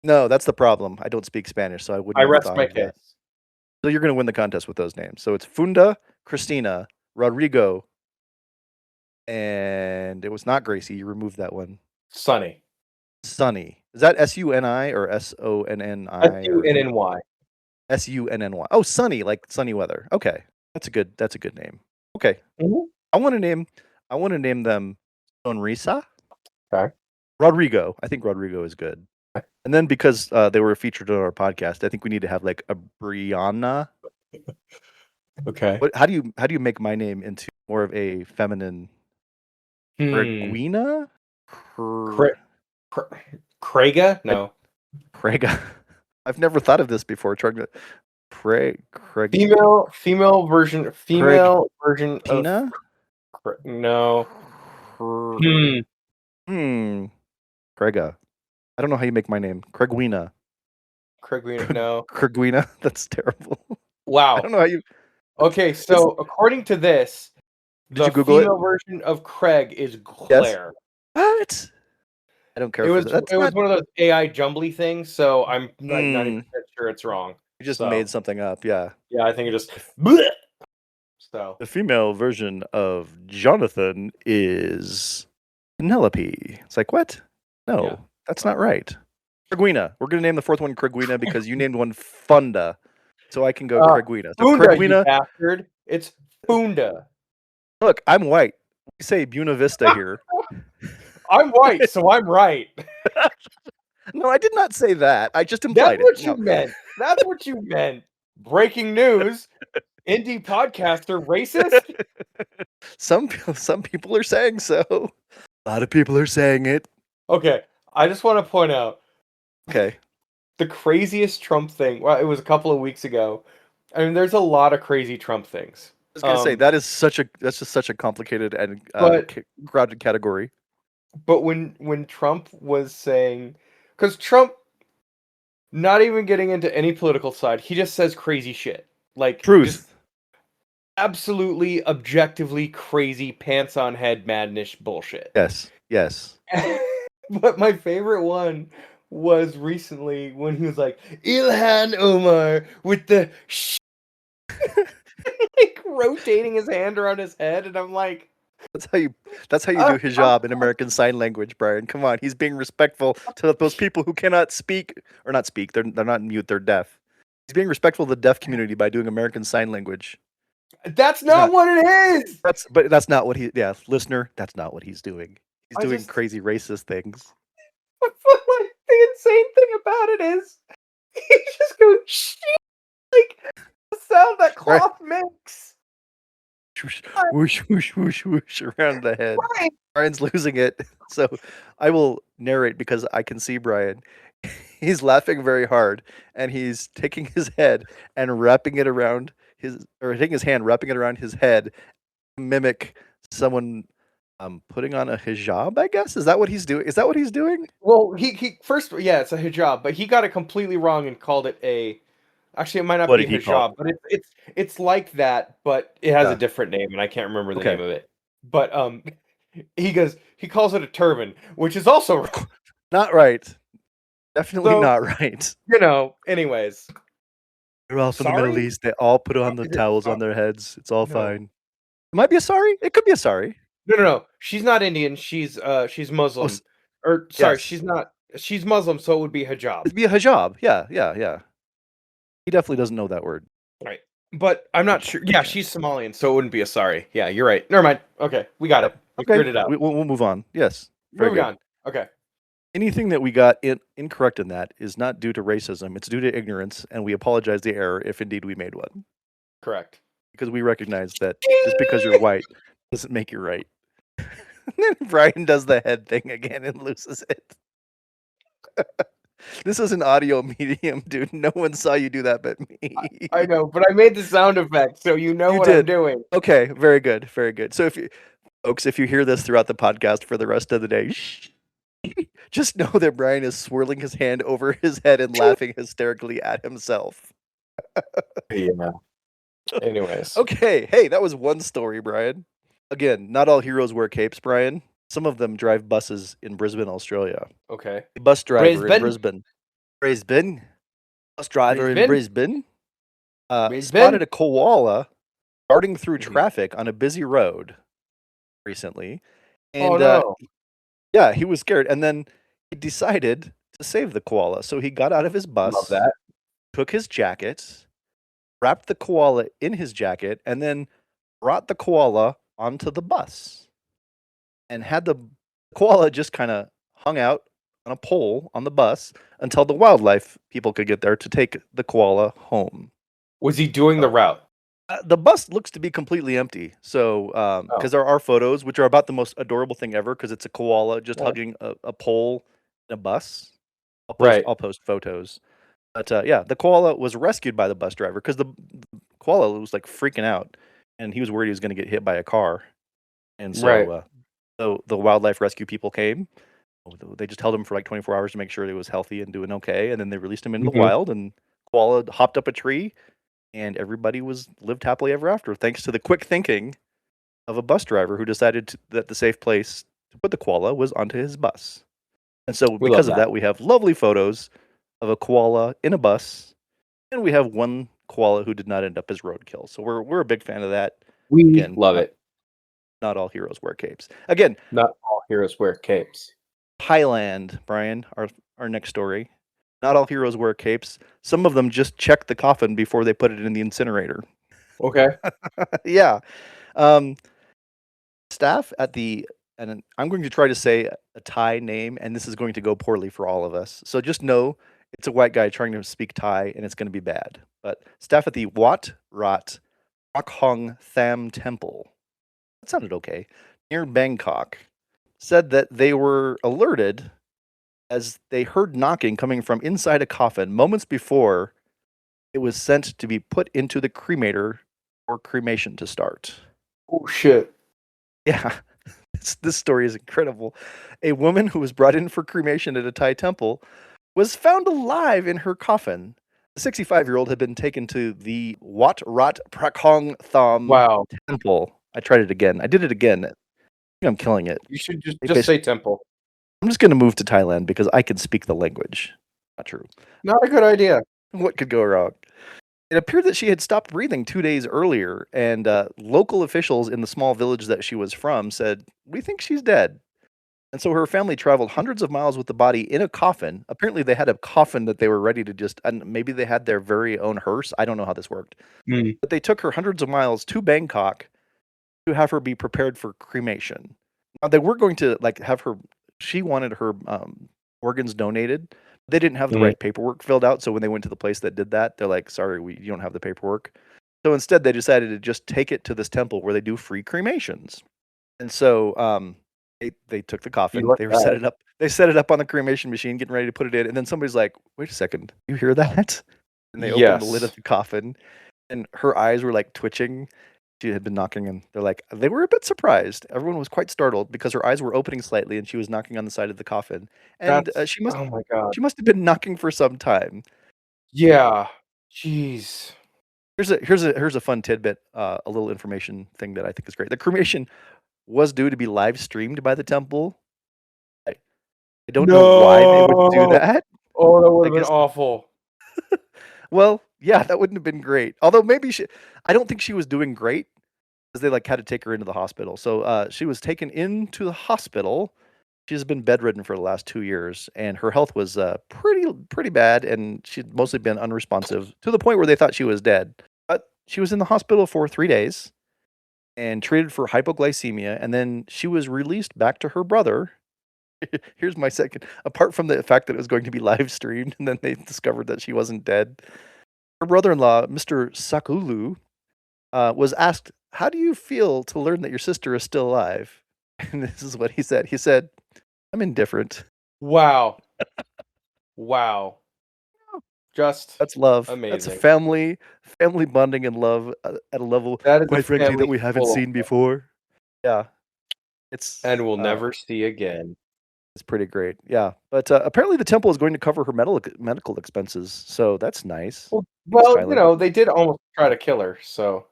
No, that's the problem. I don't speak Spanish, so I wouldn't have rest thought my of that. case. So you're going to win the contest with those names. So it's Funda, Christina, Rodrigo, and it was not Gracie. You removed that one. Sunny. Sunny. Is that Sunni or Sonnni? Sunny. Sunny. Oh, Sunny, like sunny weather. Okay, that's a good name. Okay, I want to name them Sonrisa. Okay. Rodrigo. I think Rodrigo is good. And then because they were featured on our podcast, I think we need to have like a Brianna. Okay. How do you make my name into more of a feminine? Reguina? Craiga? No. Craiga. I've never thought of this before. Trying to Craig. Female version of Tina? No. Craiga. I don't know how you make my name. Craigwina. Criguina, no. Criguina. That's terrible. I Wow. don't know how you. Okay, It's, so according to this, did the you Google it? female version of Craig is Yes. Claire. What? I don't care It for was that. That's it was not. one of those AI jumbly things, so I'm like 90% Mm, sure it's wrong. you just So made something up. Yeah. yeah, I think it just bleh. So The female version of Jonathan is Penelope. It's like, what? No, yeah. that's not right. Criguina. We're going to name the fourth one Criguina because you named one Funda. So I can go Criguina. So Funda, you Criguina, bastard. It's Funda. look, I'm white. We say Buena Vista here. I'm white, so I'm right. No, I did not say that. I just That's implied it. what you No. meant. That's what you meant. Breaking news. Indie podcaster racist? Some people are saying so. A lot of people are saying it. Okay, I just want to point out Okay. the craziest Trump thing. Well, it was a couple of weeks ago. I mean, there's a lot of crazy Trump things. I was gonna say that's just such a complicated and But crowded category. but when Trump was saying, because Trump, not even getting into any political side, he just says crazy shit, like just Truth. absolutely objectively crazy pants on head madness bullshit. Yes. Yes. But my favorite one was recently when he was like Ilhan Omar with the like rotating his hand around his head, and I'm like, That's how you do his job in American Sign Language, Brian. Come on, he's being respectful to those people who cannot speak or not speak. They're not mute. They're deaf. He's being respectful of the deaf community by doing American Sign Language. that's He's not not. what it is. That's not what he. Yeah, listener, that's not what he's doing. He's I doing just crazy racist things. like the insane thing about it is he just goes shit, like the sound that Right. cloth makes. Whoosh, whoosh, whoosh, whoosh, whoosh around the head. Right. Brian's losing it. So I will narrate because I can see Brian. He's laughing very hard and he's taking his head and wrapping it around taking his hand, wrapping it around his head, mimic someone putting on a hijab, I guess. Is that what he's doing? Is that what he's doing? Well, he first, yeah, it's a hijab, but he got it completely wrong and called it a. Actually, it might not What be did he call hijab, but it's like that, but it has Yeah. a different name, and I can't remember the Okay. name of it. But he calls it a turban, which is also wrong. Not right. Definitely So, not right. anyways. They're all from the Middle Sorry? East. They all put on the Is it towels on their heads. It's all No. fine. It might be a sari. It could be a sari. No. She's not Indian. She's Muslim. Or sorry, yes. she's not. She's Muslim, so it would be hijab. It'd be a hijab. Yeah. He definitely doesn't know that word. Right. But I'm not sure. Yeah, she's Somalian, so it wouldn't be a sorry. Yeah, you're right. Never mind. Okay, we got it. We Okay. figured it out. We'll move on. Yes. Very Moving good. on. Okay. Anything that we got incorrect in that is not due to racism. It's due to ignorance, and we apologize the error if indeed we made one. Correct. Because we recognize that just because you're white doesn't make you right. Then Brian does the head thing again and loses it. This is an audio medium, dude. No one saw you do that but me. I know, but I made the sound effect, so you know You what I'm did. doing. Okay, very good, very good. So if you hear this throughout the podcast for the rest of the day, just know that Brian is swirling his hand over his head and laughing hysterically at himself. Yeah. Anyways. Okay, hey, that was one story, Brian. Again, not all heroes wear capes, Brian. Some of them drive buses in Brisbane, Australia. Okay. A bus driver in Brisbane. Brisbane. Bus driver in Brisbane. Brisbane? Spotted a koala darting through Mhm. traffic on a busy road recently. And Oh no. yeah, he was scared. And then he decided to save the koala. So he got out of his bus, Love that. took his jacket, wrapped the koala in his jacket, and then brought the koala onto the bus. And had the koala just kind of hung out on a pole on the bus until the wildlife people could get there to take the koala home. Was he doing the route? The bus looks to be completely empty. So, because there are photos, which are about the most adorable thing ever, because it's a koala just hugging a pole in a bus. I'll post photos. But yeah, the koala was rescued by the bus driver because the koala was like freaking out, and he was worried he was going to get hit by a car. And so, the wildlife rescue people came, They just held him for like 24 hours to make sure he was healthy and doing okay, and then they released him into the Mhm. wild, and koala hopped up a tree, and everybody lived happily ever after, thanks to the quick thinking of a bus driver who decided that the safe place to put the koala was onto his bus. And so, We love because of that. that, we have lovely photos of a koala in a bus, and we have one koala who did not end up as roadkill. So we're a big fan of that. We Again, love it. not all heroes wear capes. Again, Not all heroes wear capes. Thailand, Brian, our next story. Not all heroes wear capes. Some of them just check the coffin before they put it in the incinerator. Okay. Yeah. Um, Staff at the and I'm going to try to say a Thai name, and this is going to go poorly for all of us. So just know it's a white guy trying to speak Thai, and it's going to be bad. But staff at the Wat Rat Prakhong Tham Temple, that sounded okay, near Bangkok, said that they were alerted as they heard knocking coming from inside a coffin moments before it was sent to be put into the cremator for cremation to start. Oh shit. Yeah, this story is incredible. A woman who was brought in for cremation at a Thai temple was found alive in her coffin. The 65-year-old had been taken to the Wat Rat Prakhong Tham Wow. temple. I tried it again. I did it again. I think I'm killing it. You should They just say temple. I'm just going to move to Thailand because I can speak the language. Not true. Not a good idea. What could go wrong? It appeared that she had stopped breathing 2 days earlier, and local officials in the small village that she was from said, "We think she's dead." And so her family traveled hundreds of miles with the body in a coffin. Apparently, they had a coffin that they were ready to just, and maybe they had their very own hearse. I don't know how this worked. Mm. But they took her hundreds of miles to Bangkok to have her be prepared for cremation. Now, they were going to like have her, she wanted her organs donated. They didn't have the Mm. right paperwork filled out. So when they went to the place that did that, they're like, sorry, you don't have the paperwork. So instead, they decided to just take it to this temple where they do free cremations. And so they took the You coffin, like they that. set it up. They set it up on the cremation machine, getting ready to put it in, and then somebody's like, "Wait a second, you hear that?" And they opened the lid of Yes. the coffin, and her eyes were like twitching. She had been knocking, and they were a bit surprised. Everyone was quite startled because her eyes were opening slightly, and she was knocking on the side of the coffin. And That's oh my god. she must have been knocking for some time. Yeah. Jeez. Here's a fun tidbit, a little information thing that I think is great. The cremation was due to be live streamed by the temple. I don't know why they would do No. that. Oh, that would I have been guess awful. well, yeah, that wouldn't have been great. Although maybe I don't think she was doing great because they, like, had to take her into the hospital. So, she was taken into the hospital. She's been bedridden for the last 2 years, and her health was, pretty bad, and she'd mostly been unresponsive to the point where they thought she was dead. But she was in the hospital for 3 days and treated for hypoglycemia, and then she was released back to her brother. Here's my second. Apart from the fact that it was going to be live streamed, and then they discovered that she wasn't dead. Her brother-in-law, Mr. Sakulu, was asked, "How do you feel to learn that your sister is still alive?" And this is what he said. He said, "I'm indifferent." Wow. Wow. Just That's love. That's a amazing. family bonding and love at a level, That is a quite frankly, that family we haven't full of seen before. Yeah, it's and we'll never see again. it's pretty great. Yeah, but apparently the temple is going to cover her medical expenses, so that's nice. Thanks, Well, Thailand. they did almost try to kill her, so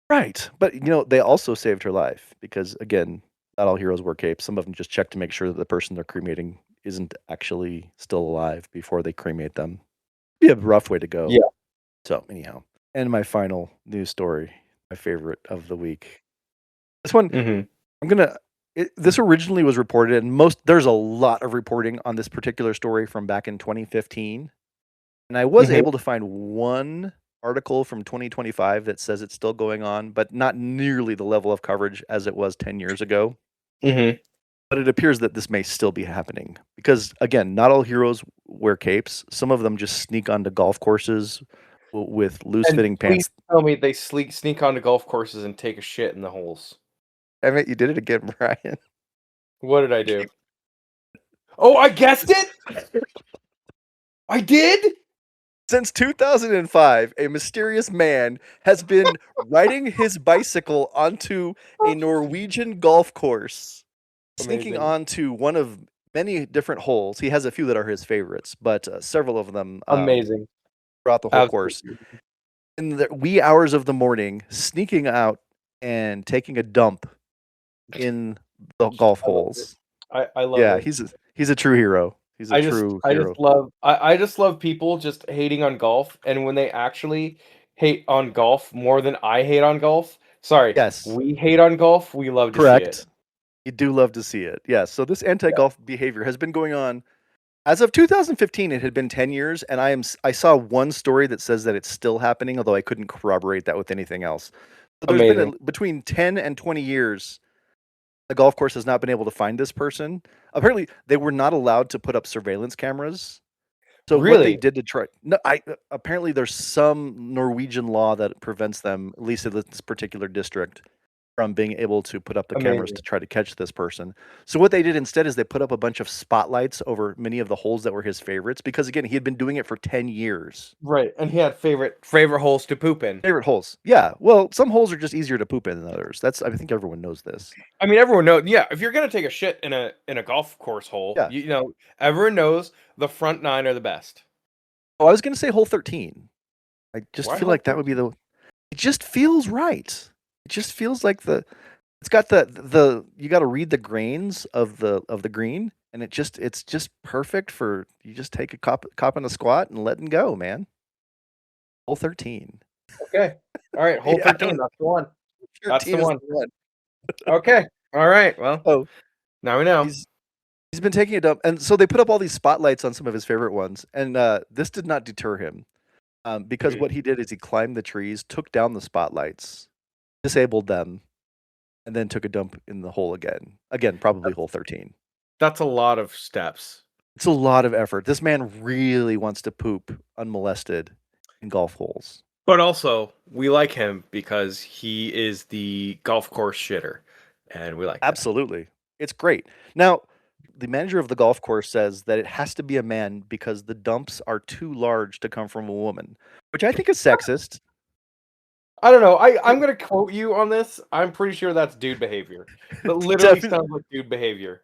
Right, but, they also saved her life because, again, not all heroes wear capes. Some of them just check to make sure that the person they're cremating isn't actually still alive before they cremate them. Be a rough way to go. yeah. So, anyhow, and my final news story, my favorite of the week. This one, Mhm. I'm gonna this originally was reported, and there's a lot of reporting on this particular story from back in 2015, and I was Mhm. able to find one article from 2025 that says it's still going on, but not nearly the level of coverage as it was 10 years ago. Mhm. But it appears that this may still be happening because, again, not all heroes wear capes. Some of them just sneak onto golf courses with And loose-fitting please pants. tell me they sneak onto golf courses and take a shit in the holes. I mean, you did it again, Brian. What did I do? Oh, I guessed it? I did? Since 2005, a mysterious man has been riding his bicycle onto a Norwegian golf course, sneaking Amazing. onto one of many different holes. He has a few that are his favorites, but several of them Amazing. throughout the whole course. Absolutely. In the wee hours of the morning, sneaking out and taking a dump in the golf I love it. holes. I love Yeah, it. he's a true hero. He's a true hero. I just love people just hating on golf, and when they actually hate on golf more than I hate on golf. Sorry, Yes, we hate on golf. We love to see it. correct. You do love to see it. Yeah. So this Yeah. anti-golf behavior has been going on as of 2015. It had been 10 years, and I saw one story that says that it's still happening, although I couldn't corroborate that with anything else. So there's been Amazing. between 10 and 20 years, the golf course has not been able to find this person. Apparently, they were not allowed to put up surveillance cameras. So what they Really did to try no, apparently there's some Norwegian law that prevents them, at least in this particular district, from being able to put up the cameras amazing. to try to catch this person. So what they did instead is they put up a bunch of spotlights over many of the holes that were his favorites because again, he had been doing it for 10 years. Right, and he had favorite holes to poop in. Favorite holes. Yeah. Well, some holes are just easier to poop in than others. I think everyone knows this. I mean, everyone knows. Yeah, if you're gonna take a shit in a golf course hole, Yeah. you know, everyone knows the front 9 are the best. Oh, I was going to say hole 13. I just Why feel hole like that would be it just feels right. It just feels like it's got the you got to read the grains of the green, and it's just perfect for you just take a cop in a squat and letting go, man. Hole 13. Okay. All right, hole Yeah, 13. That's the one. That's 13 the is one. the one. Okay. All right. Well, Oh, now we know. he's been taking a dump, and so they put up all these spotlights on some of his favorite ones, and this did not deter him, because what he did is he climbed the trees, took down the spotlights, disabled them, and then took a dump in the hole again. Again, probably hole 13. That's a lot of steps. It's a lot of effort. This man really wants to poop unmolested in golf holes. But also, we like him because he is the golf course shitter, and we like that. Absolutely. It's great. Now, the manager of the golf course says that it has to be a man because the dumps are too large to come from a woman, which I think is sexist. I don't know. I'm gonna quote you on this. I'm pretty sure that's dude behavior. That literally sounds like dude behavior.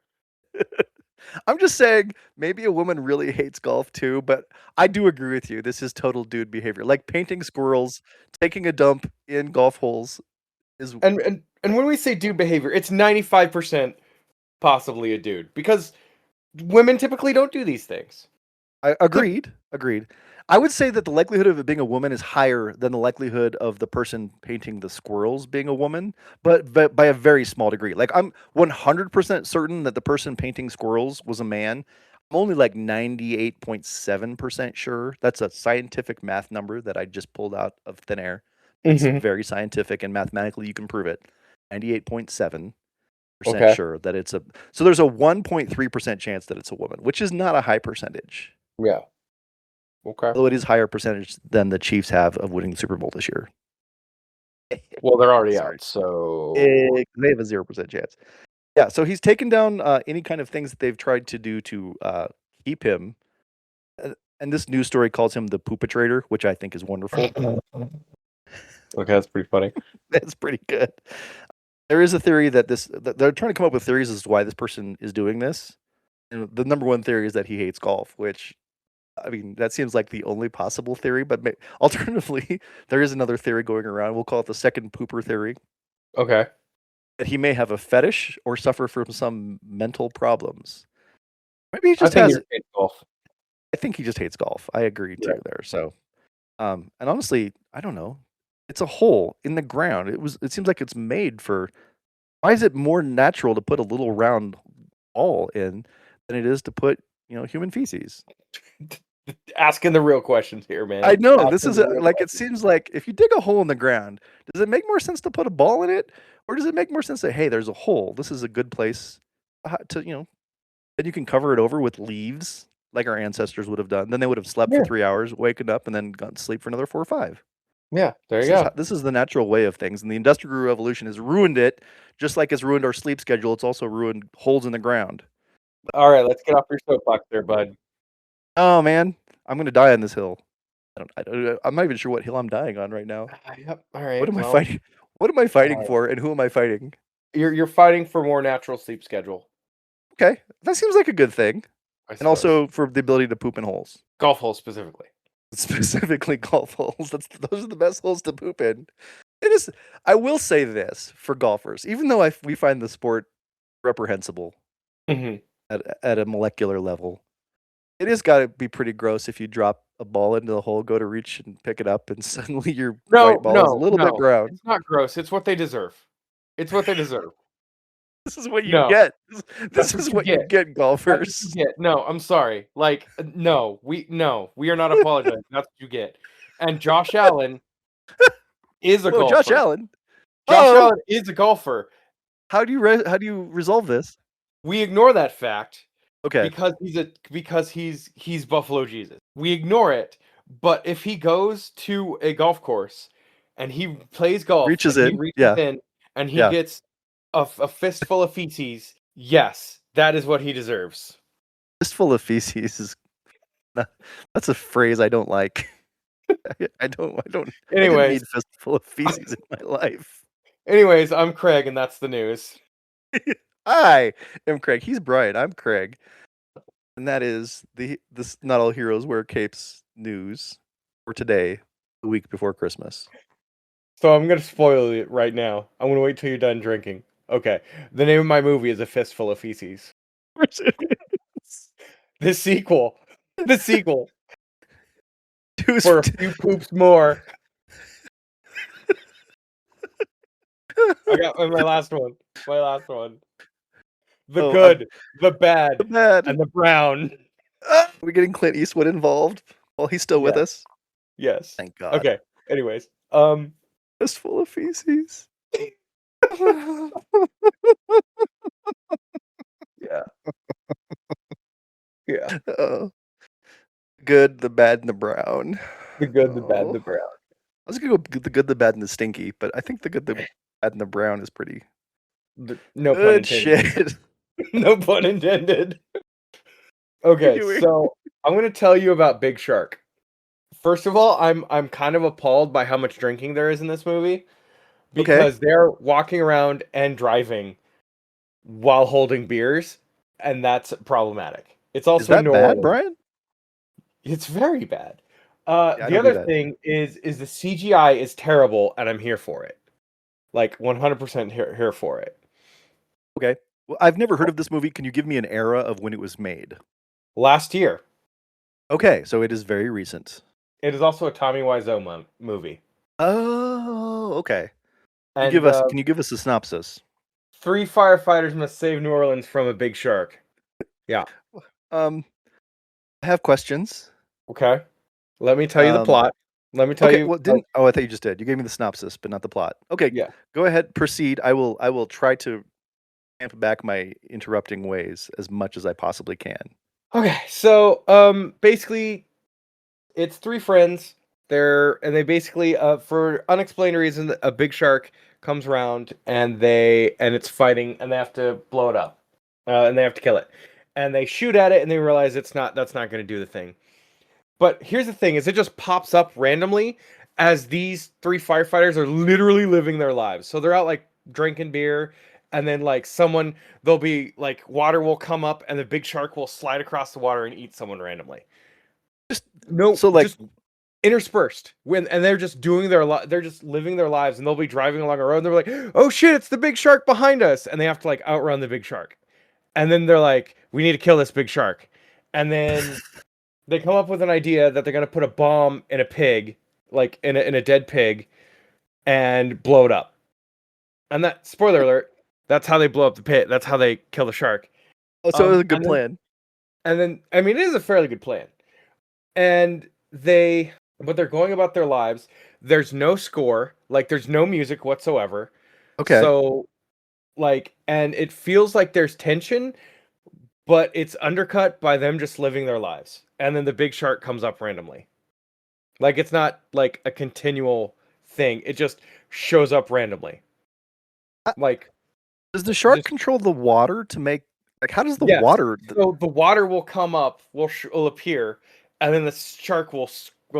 I'm just saying maybe a woman really hates golf too, but I do agree with you. This is total dude behavior. Like painting squirrels, taking a dump in golf holes is And when we say dude behavior, it's 95% possibly a dude because women typically don't do these things. agreed. Agreed. I would say that the likelihood of it being a woman is higher than the likelihood of the person painting the squirrels being a woman, but by a very small degree. Like I'm 100% certain that the person painting squirrels was a man. I'm only like 98.7% sure. That's a scientific math number that I just pulled out of thin air. It's very scientific and mathematically you can prove it. 98.7% Okay. sure that it's a so there's a 1.3% chance that it's a woman, which is not a high percentage. Yeah. Okay. Although it is higher percentage than the Chiefs have of winning the Super Bowl this year. Well, they're already Sorry. out, so They have a 0% chance. Yeah, so he's taken down any kind of things that they've tried to do to keep him. And this news story calls him the poopatrator, which I think is wonderful. okay, that's pretty funny. That's pretty good. There is a theory that they're trying to come up with theories as to why this person is doing this. And the number one theory is that he hates golf, which I mean, that seems like the only possible theory, but alternatively, there is another theory going around. We'll call it the second pooper theory. Okay. That he may have a fetish or suffer from some mental problems. Maybe he I just think has. he hates golf. I think he just hates golf. I agree too there. So, and honestly, I don't know. It's a hole in the ground. It seems like it's made for. Why is it more natural to put a little round ball in than it is to put human feces? Asking the real questions here, man. I know this Asking is the real like it questions. seems like if you dig a hole in the ground, does it make more sense to put a ball in it, or does it make more sense to say, hey, there's a hole. This is a good place to then you can cover it over with leaves like our ancestors would have done. Then they would have slept for 3 hours, waken up, and then gone to sleep for another 4 or 5. Yeah, there you go. This is the natural way of things, and the Industrial Revolution has ruined it. Just like it's ruined our sleep schedule, it's also ruined holes in the ground. All right, let's get off your soapbox there, bud. Oh man, I'm gonna die on this hill. I'm not even sure what hill I'm dying on right now. Yep. All right. What am I fighting? What am I fighting for, and who am I fighting? You're fighting for more natural sleep schedule. Okay, that seems like a good thing, I and suppose. also for the ability to poop in holes, Golf holes specifically. specifically golf holes. Those are the best holes to poop in. It is. I will say this for golfers, even though we find the sport reprehensible Hmm. at a molecular level, it has got to be pretty gross if you drop a ball into the hole, go to reach and pick it up, and suddenly your white No, ball is a no, little bit no. brown. It's not gross. It's what they deserve. It's what they deserve. This is what you No, get. This that's what is you what you get. get, That's what you golfers. get. No, I'm sorry. Like, no, we are not apologizing. That's what you get. And Josh Allen is a Whoa, Josh golfer. Allen. Josh Oh, Allen is a golfer. how do you resolve this? We ignore that fact Okay, because he's Buffalo Jesus. We ignore it, but if he goes to a golf course and he plays golf reaches and he in. reaches Yeah, in and he yeah. gets a fistful of feces, yes, that is what he deserves. Fistful of feces is that's a phrase I don't like. I didn't Anyways, need fistful of feces in my life. anyways, I'm Craig and that's the news. I am Craig. He's Brian. I'm Craig. And that is this Not All Heroes Wear Capes news for today, the week before Christmas. So I'm gonna spoil it right now. I'm gonna wait till you're done drinking. Okay. The name of my movie is A Fistful of Feces. The sequel. The sequel. For a few poops more. I got my last one. My last one. The Oh, good, the bad, bad. and the brown. Are we getting Clint Eastwood involved while he's still with Yes. us? Yes. Thank God. Okay. Anyways. Fistful of feces. Yeah. Yeah. Oh, good, the bad, and the brown. The good, the bad, Oh, the brown. I was gonna go the good, the bad, and the stinky, but I think the good, the bad, and the brown is pretty No pun good intended. shit. No pun intended. Okay, Anyway. so I'm gonna tell you about Big Shark. First of all, I'm kind of appalled by how much drinking there is in this movie Okay. because they're walking around and driving while holding beers, and that's problematic. It's Is also that New bad, Orleans. Brian? It's very bad. Yeah, I The don't do other that. thing is the CGI is terrible, and I'm here for it. Like 100% here for it. Okay. Well, I've never heard of this movie. Can you give me an era of when it was made? Last year, Okay, so it is very recent. it is also a Tommy Wiseau movie, Oh, okay. and Can you give us a synopsis? 3 firefighters must save New Orleans from a big shark. Yeah. I have questions. Okay. Let me tell you the Um, plot. Let me tell okay, you. well, didn't oh, I thought you just did. You gave me the synopsis, but not the plot. Okay, Yeah. go ahead, proceed. I will try to amp back my interrupting ways as much as I possibly can. Okay. So, basically, it's 3 friends. They basically, for unexplained reason, a big shark comes around and it's fighting and they have to blow it up, and they have to kill it, and they shoot at it and they realize that's not going to do the thing. But here's the thing: is it just pops up randomly as these 3 firefighters are literally living their lives. So they're out like drinking beer, and then like there'll be like water will come up, and the big shark will slide across the water and eat someone randomly. Just No, so like just interspersed and they're just they're just living their lives, and they'll be driving along a road and they're like, oh shit, it's the big shark behind us, and they have to like outrun the big shark, and then they're like, we need to kill this big shark, and then they come up with an idea that they're going to put a bomb in a pig, like in a dead pig, and blow it up. And that, spoiler alert, that's how they blow up the pit. That's how they kill the shark. oh, so it was a good plan. And then, I mean, it is a fairly good plan. And but they're going about their lives. There's no score, like there's no music whatsoever. Okay. So, like, and it feels like there's tension, but it's undercut by them just living their lives. And then the big shark comes up randomly. Like, it's not like a continual thing. It just shows up randomly. Like, Does the shark just, control the water to make like how does the yes. water So the water will come up, will appear, and then the shark will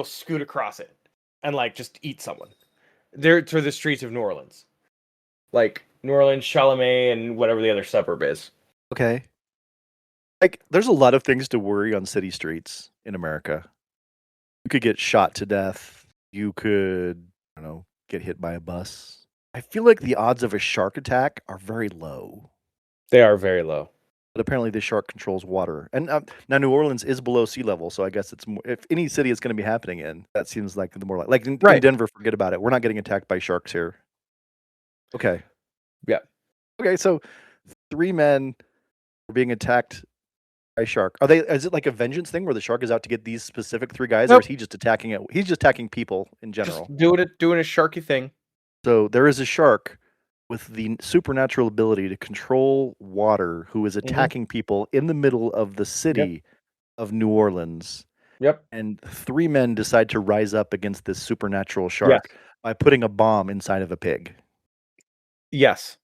scoot across it and like just eat someone. They're through the streets of New Orleans, like New Orleans, Chalamet, and whatever the other suburb is. Okay. Like, there's a lot of things to worry on city streets in America. You could get shot to death. You could, I don't know, get hit by a bus. I feel like the odds of a shark attack are very low. They are very low. But apparently, the shark controls water. And now New Orleans is below sea level, so I guess it's more, if any city it's going to be happening in, that seems like the more like in Right. Denver. Forget about it. We're not getting attacked by sharks here. Okay. Yeah. Okay. So 3 men are being attacked by a shark. Are they? Is it like a vengeance thing where the shark is out to get these specific 3 guys, or Nope. is he just attacking it? He's just attacking people in general. Just doing a sharky thing. So there is a shark with the supernatural ability to control water who is attacking people in the middle of the city of New Orleans. Yep. And 3 men decide to rise up against this supernatural Yes. shark by putting a bomb inside of a pig. Yes.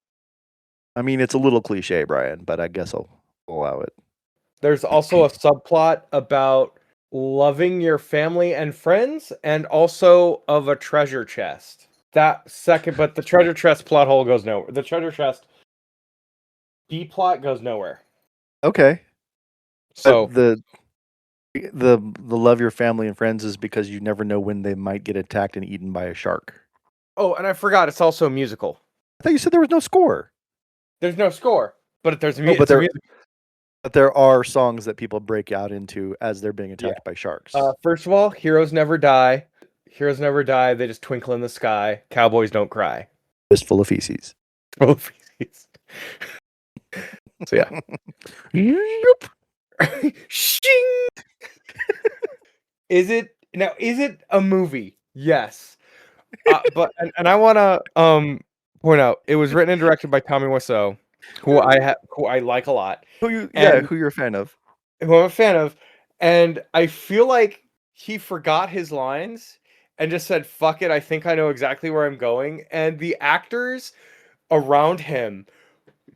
I mean, it's a little cliche, Brian, but I guess I'll allow it. There's also a subplot about loving your family and friends, and also of a treasure chest. That second, but the treasure chest plot hole goes nowhere. The treasure chest B plot goes nowhere. Okay. So the love your family and friends is because you never know when they might get attacked and eaten by a shark. oh, and I forgot, it's also a musical. I thought you said there was no score. There's no score, but there's a Oh, it's a musical. But there are songs that people break out into as they're being attacked by sharks. First of all, heroes never die. Heroes never die. They just twinkle in the sky. Cowboys don't cry. Just full of feces. Full of feces. So yeah. Shing! Is it a movie? Yes. But I want to point out it was written and directed by Tommy Wiseau, who I like a lot. Who you're a fan of? Who I'm a fan of, and I feel like he forgot his lines and just said, "Fuck it, I think I know exactly where I'm going." And the actors around him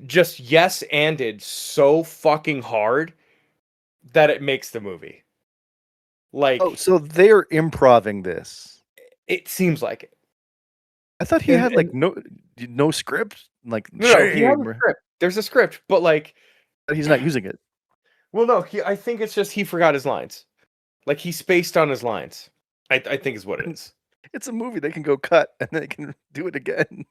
just yes-anded so fucking hard that it makes the movie. Like, Oh, so they're improving this. it seems like it. I thought he had like no script, like No, he has a script. There's a script, but like he's not using it. well, no, I think it's just he forgot his lines. Like he spaced on his lines. I think is what it is. It's a movie. They can go cut and they can do it again.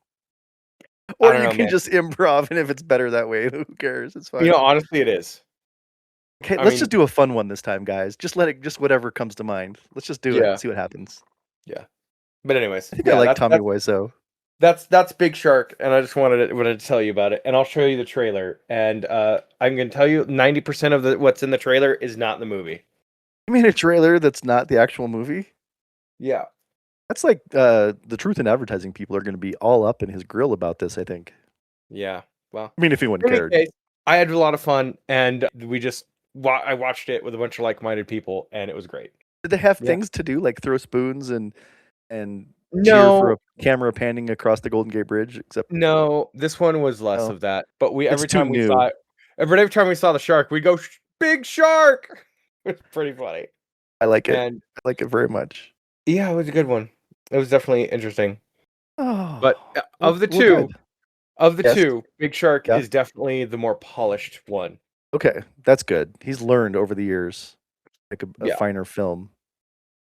Or you can just improv, and if it's better that way, who cares? It's fine. You know, honestly, it is. Okay, let's just do a fun one this time, guys. Just whatever comes to mind. Let's just do it and see what happens. Yeah. But anyways, I think I like Tommy Wiseau. That's Big Shark, and I just wanted to tell you about it, and I'll show you the trailer. And I'm gonna tell you 90% of what's in the trailer is not in the movie. You mean a trailer that's not the actual movie? Yeah. That's like the truth in advertising people are going to be all up in his grill about this, I think. Yeah. Well, I mean, if anyone cared. Case, I had a lot of fun, and I watched it with a bunch of like-minded people, and it was great. Did they have things to do, like throw spoons and cheer for a camera panning across the Golden Gate Bridge? Except no, this one was less of that. But every time we saw the shark, we go big shark. It's pretty funny. I like it. I like it very much. Yeah, it was a good one. It was definitely interesting. Oh, but of the two, Big Shark is definitely the more polished one. Okay, that's good. He's learned over the years, like a finer film.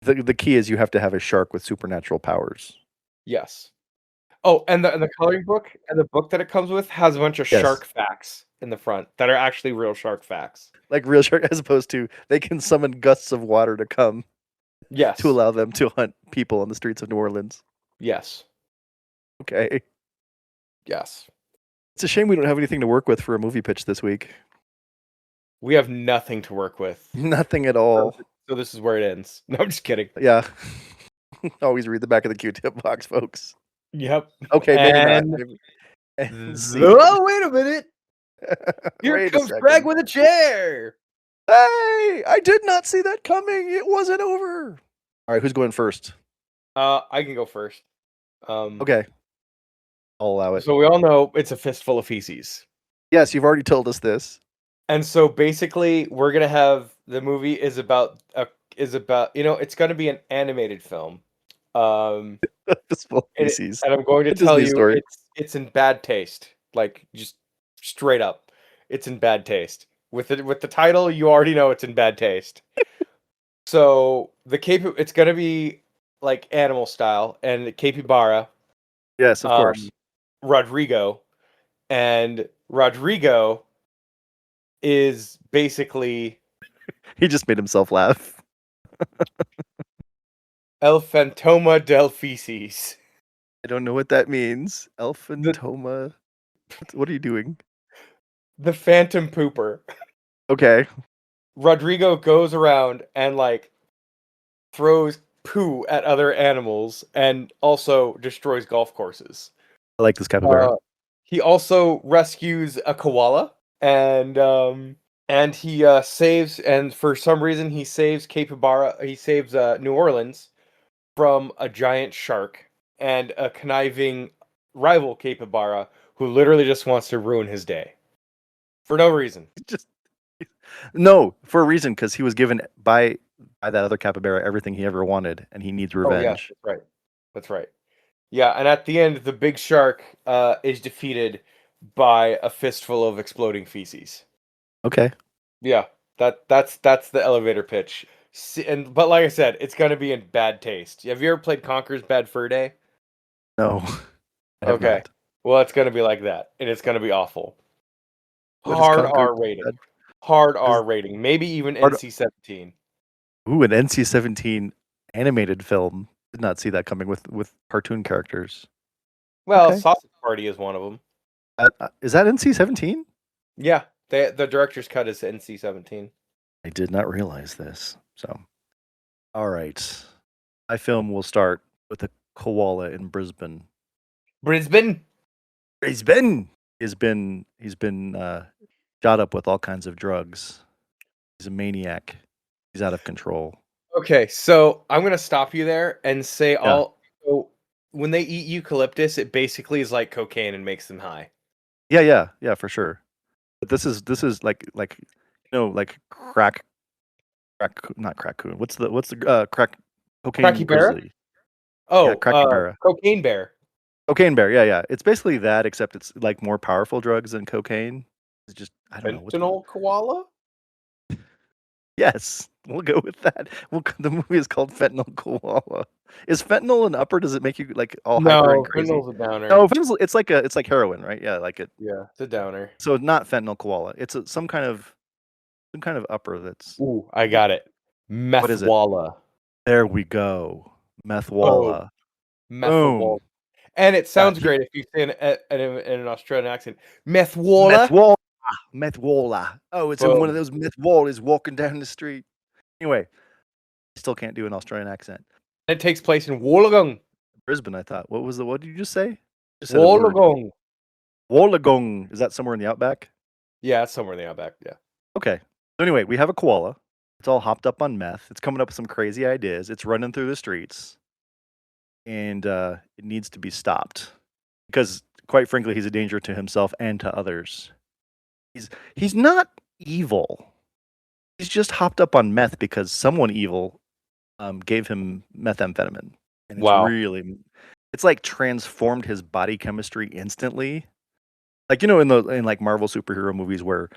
The key is you have to have a shark with supernatural powers. Yes. Oh, and the coloring book and the book that it comes with has a bunch of shark facts in the front that are actually real shark facts. Like real shark, as opposed to they can summon gusts of water to come. Yes. To allow them to hunt people on the streets of New Orleans. Yes. Okay. Yes. It's a shame we don't have anything to work with for a movie pitch this week. We have nothing to work with. Nothing at all. So this is where it ends. No, I'm just kidding. Yeah. Always read the back of the Q-tip box, folks. Yep. Okay, maybe not. Oh, wait a minute. Here comes Greg with a chair. Hey, I did not see that coming. It wasn't over. All right, who's going first? I can go first. Okay. I'll allow it. So we all know it's a fistful of feces. Yes, you've already told us this. And so basically, we're gonna have the movie is about it's gonna be an animated film. Fistful of feces. And I'm going to tell you, it's in bad taste. Like just straight up, it's in bad taste. With the title, you already know it's in bad taste. So it's gonna be like animal style, and the capybara, Yes, of course. Rodrigo, and Rodrigo is basically He just made himself laugh. El Fantoma del Feces. I don't know what that means. The Elphantoma. What are you doing? the Phantom Pooper. Okay. Rodrigo goes around and like throws poo at other animals and also destroys golf courses. I like this capybara. He also rescues a koala and he saves and for some reason he saves New Orleans from a giant shark and a conniving rival capybara who literally just wants to ruin his day for no reason. Just no, for a reason, because he was given by that other capybara everything he ever wanted, and he needs Oh yeah, revenge. that's right. That's right. Yeah, and at the end, the big shark is defeated by a fistful of exploding feces. Okay. Yeah, that's the elevator pitch. But like I said, it's gonna be in bad taste. Have you ever played Conker's Bad Fur Day? No, I have Okay, not. well, it's gonna be like that, and it's gonna be awful. What is Hard Conquer? R rating. Hard Is R rating. Maybe even hard- NC-17. Ooh, an NC-17 animated film. Did not see that coming with cartoon characters. Well, Okay. Sausage Party is one of them. Is that NC-17? Yeah, the director's cut is NC-17. I did not realize this. So, all right. My film will start with a koala in Brisbane. Brisbane. He's been shot up with all kinds of drugs. He's a maniac. He's out of control. Okay, so I'm gonna stop you there and say Yeah. so when they eat eucalyptus, it basically is like cocaine and makes them high. Yeah, for sure. But this is like like not crack coon. What's the crack cocaine Cracky bear? grizzly? Yeah, Oh, cracky bear. cocaine bear. Cocaine bear. Yeah. It's basically that, except it's like more powerful drugs than cocaine. It's just I don't know what's. Fentanyl koala? Yes, we'll go with that. The movie is called Fentanyl Koala. Is fentanyl an upper? Does it make you like all hyper and No, crazy? fentanyl's a downer. No, fentanyl's it's like heroin, right? Yeah, like it. Yeah, it's a downer. So not fentanyl koala. It's some kind of upper that's. Ooh, I got it. What is it? Methwalla. There we go. Oh, Methwalla. methwalla. Boom. And it sounds He- great if you say in an Australian accent. Methwalla. Methwalla. Methwalla. Oh, it's in one of Boom. those methwallas walking down the street. Anyway, still can't do an Australian accent. It takes place in Wollongong. Brisbane, I thought. What did you just say? You just said a word. Wollongong. Wollongong. Is that somewhere in the outback? Yeah, it's somewhere in the outback. Yeah. Okay. So anyway, we have a koala. It's all hopped up on meth. It's coming up with some crazy ideas. It's running through the streets, and it needs to be stopped because, quite frankly, he's a danger to himself and to others. He's not evil. He's just hopped up on meth because someone evil gave him methamphetamine, and Wow. it's like transformed his body chemistry instantly. Like in like Marvel superhero movies where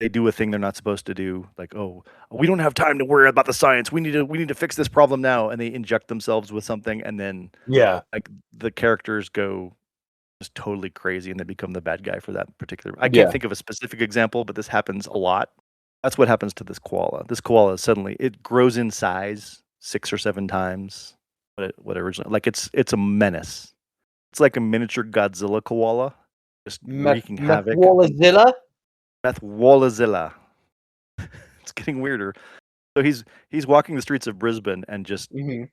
they do a thing they're not supposed to do, like, oh, we don't have time to worry about the science. We need to fix this problem now, and they inject themselves with something, and then Yeah. like the characters go just totally crazy, and they become the bad guy for that particular. I Yeah. can't think of a specific example, but this happens a lot. That's what happens to this koala. This koala suddenly it grows in size 6 or 7 times what originally. Like it's a menace. It's like a miniature Godzilla koala, just wreaking havoc. Methoalazilla? Methoalazilla. It's getting weirder. So he's walking the streets of Brisbane and just Mhm.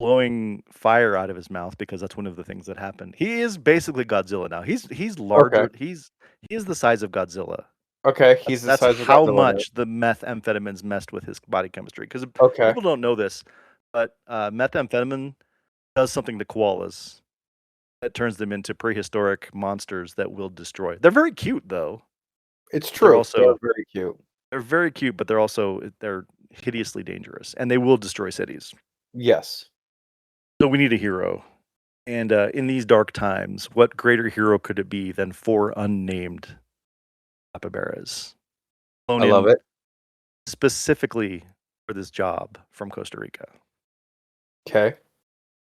blowing fire out of his mouth because that's one of the things that happened. He is basically Godzilla now. He's larger. Okay. He is the size of Godzilla. Okay, he's the That's size of how Godzilla. much the methamphetamines messed with his body chemistry. Because Okay. people don't know this, but methamphetamine does something to koalas that turns them into prehistoric monsters that will destroy. They're very cute though. It's true. also- They're very cute. They're very cute, but they're hideously dangerous, and they will destroy cities. Yes. So we need a hero. And in these dark times, what greater hero could it be than 4 unnamed capybaras? flown I love in it. specifically for this job from Costa Rica. Okay.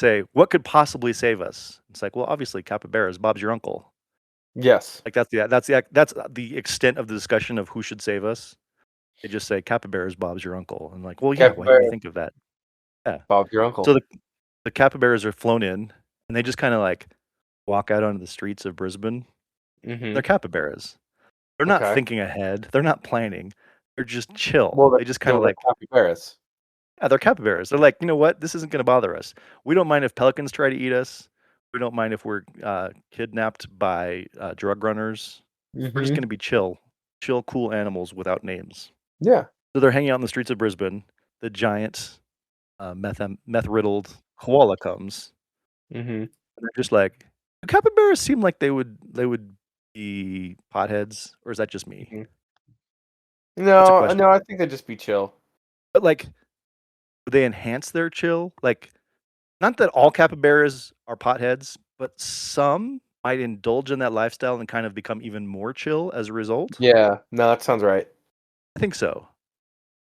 Say, what could possibly save us? It's like, well, obviously capybaras. Bob's your uncle. Yes. Like that's the extent of the discussion of who should save us. They just say capybaras. Bob's your uncle. And like, well, yeah. Why didn't we Capybara. think of that? Yeah. Bob, your So uncle. the capybaras are flown in, and they just kind of like walk out onto the streets of Brisbane. Mm-hmm. They're capybaras. They're not Okay. thinking ahead. They're not planning. They're just chill. Well, They just kind of they're like, capybaras. yeah, they're capybaras. They're like, you know what? This isn't going to bother us. We don't mind if pelicans try to eat us. We don't mind if we're kidnapped by drug runners. We're just Mm-hmm. going to be chill, cool animals without names. Yeah. So they're hanging out in the streets of Brisbane. The giant meth riddled koala comes, Mm-hmm. and they're just like, do capybaras seem like they would be potheads, or is that just me? Mhm. That's a No, question. no, I think they'd just be chill. But like, would they enhance their chill? Like, not that all capybaras are potheads, but some might indulge in that lifestyle and kind of become even more chill as a result. Yeah. No, that sounds right. I think so.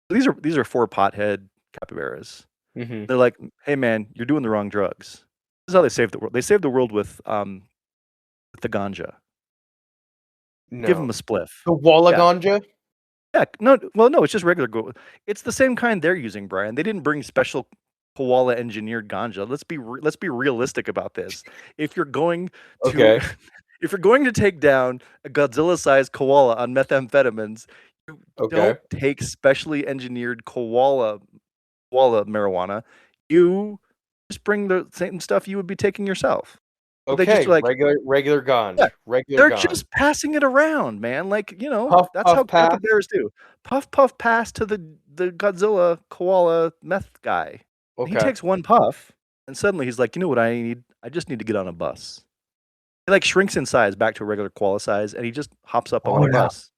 These are 4 pothead capybaras. Mm-hmm. They're like, "Hey man, you're doing the wrong drugs." This is how they saved the world. They saved the world with the ganja. Give them No. a spliff. The Walla Yeah. ganja? Yeah, no, well, no, it's just regular it's the same kind they're using, Brian. They didn't bring special koala engineered ganja. Let's be realistic about this. If you're going to Okay. if you're going to take down a Godzilla-sized koala on methamphetamines, you Okay. don't take specially engineered koala marijuana. You just bring the same stuff you would be taking yourself. But they just Okay. like, Regular ganj. yeah, Regular they're ganj. just passing it around, man. Like, Puff, that's puff, how pass. capybaras do. Puff, puff, pass to the Godzilla koala meth guy. And he Okay. takes one puff, and suddenly he's like, you know what I need? I just need to get on a bus. He like shrinks in size back to a regular koala size, and he just hops up on Oh, the no. bus.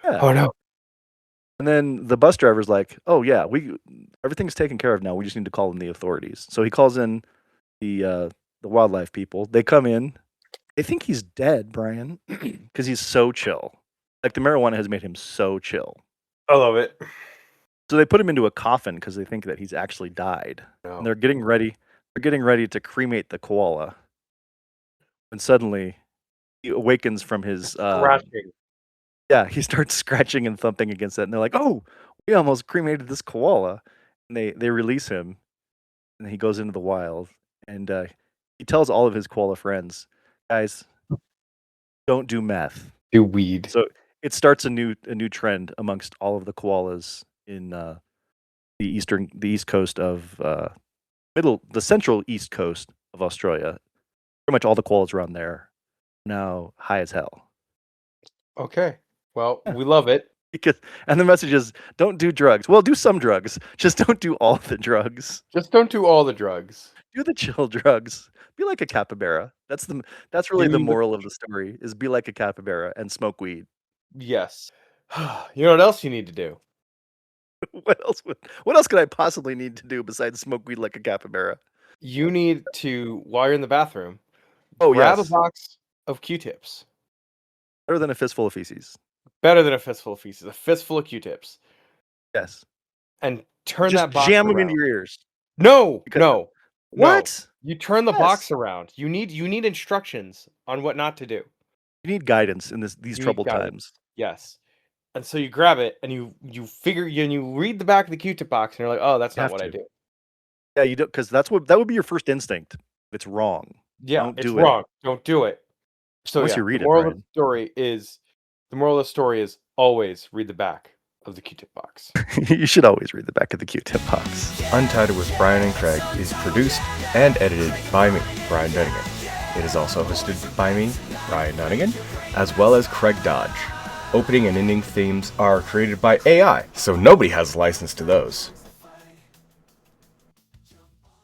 Yeah. Oh no. And then the bus driver's like, oh yeah, everything's taken care of now. We just need to call in the authorities. So he calls in the wildlife people. They come in. They think he's dead, Brian, because he's so chill. Like the marijuana has made him so chill. I love it. So they put him into a coffin because they think that he's actually died. No. And they're getting ready. They're getting ready to cremate the koala. And suddenly, he awakens from his. Scratching. Yeah, he starts scratching and thumping against it, and they're like, "Oh, we almost cremated this koala." And they release him, and he goes into the wild, and he tells all of his koala friends, "Guys, don't do meth." Do weed. So it starts a new trend amongst all of the koalas in the east coast of the central east coast of Australia. Pretty much all the koalas around there are now high as hell. Okay. Well, Yeah. we love it. And the message is, don't do drugs. Well, do some drugs. Just don't do all the drugs. Just don't do all the drugs. Do the chill drugs. Be like a capybara. That's really the Do the- moral of the story, is be like a capybara and smoke weed. Yes. You know what else you need to do? What else could I possibly need to do besides smoke weed like a capybara? You need to, while you're in the bathroom, Oh, grab yes. a box of Q-tips. Better than a fistful of feces. Better than a fistful of feces. A fistful of Q-tips. Yes. And turn Just that box jam them around. into your ears. No, Because- no. What? No. You turn the Yes. box around. You need instructions on what not to do. You need guidance in these You need troubled guidance. times. Yes. And so you grab it and you read the back of the Q-tip box and you're like, oh, that's You not have what I to. do. Yeah, you don't, because that would be your first instinct. It's wrong. Yeah, Don't it's do it. wrong. Don't do it. So Unless yeah, you read the it, moral of Brian. the moral of the story is always read the back of the Q-tip box. You should always read the back of the Q-tip box. Untitled with Brian and Craig is produced and edited by me, Brian Dunnigan. It is also hosted by me, Brian Dunnigan, as well as Craig Dodge. Opening and ending themes are created by AI, so nobody has license to those.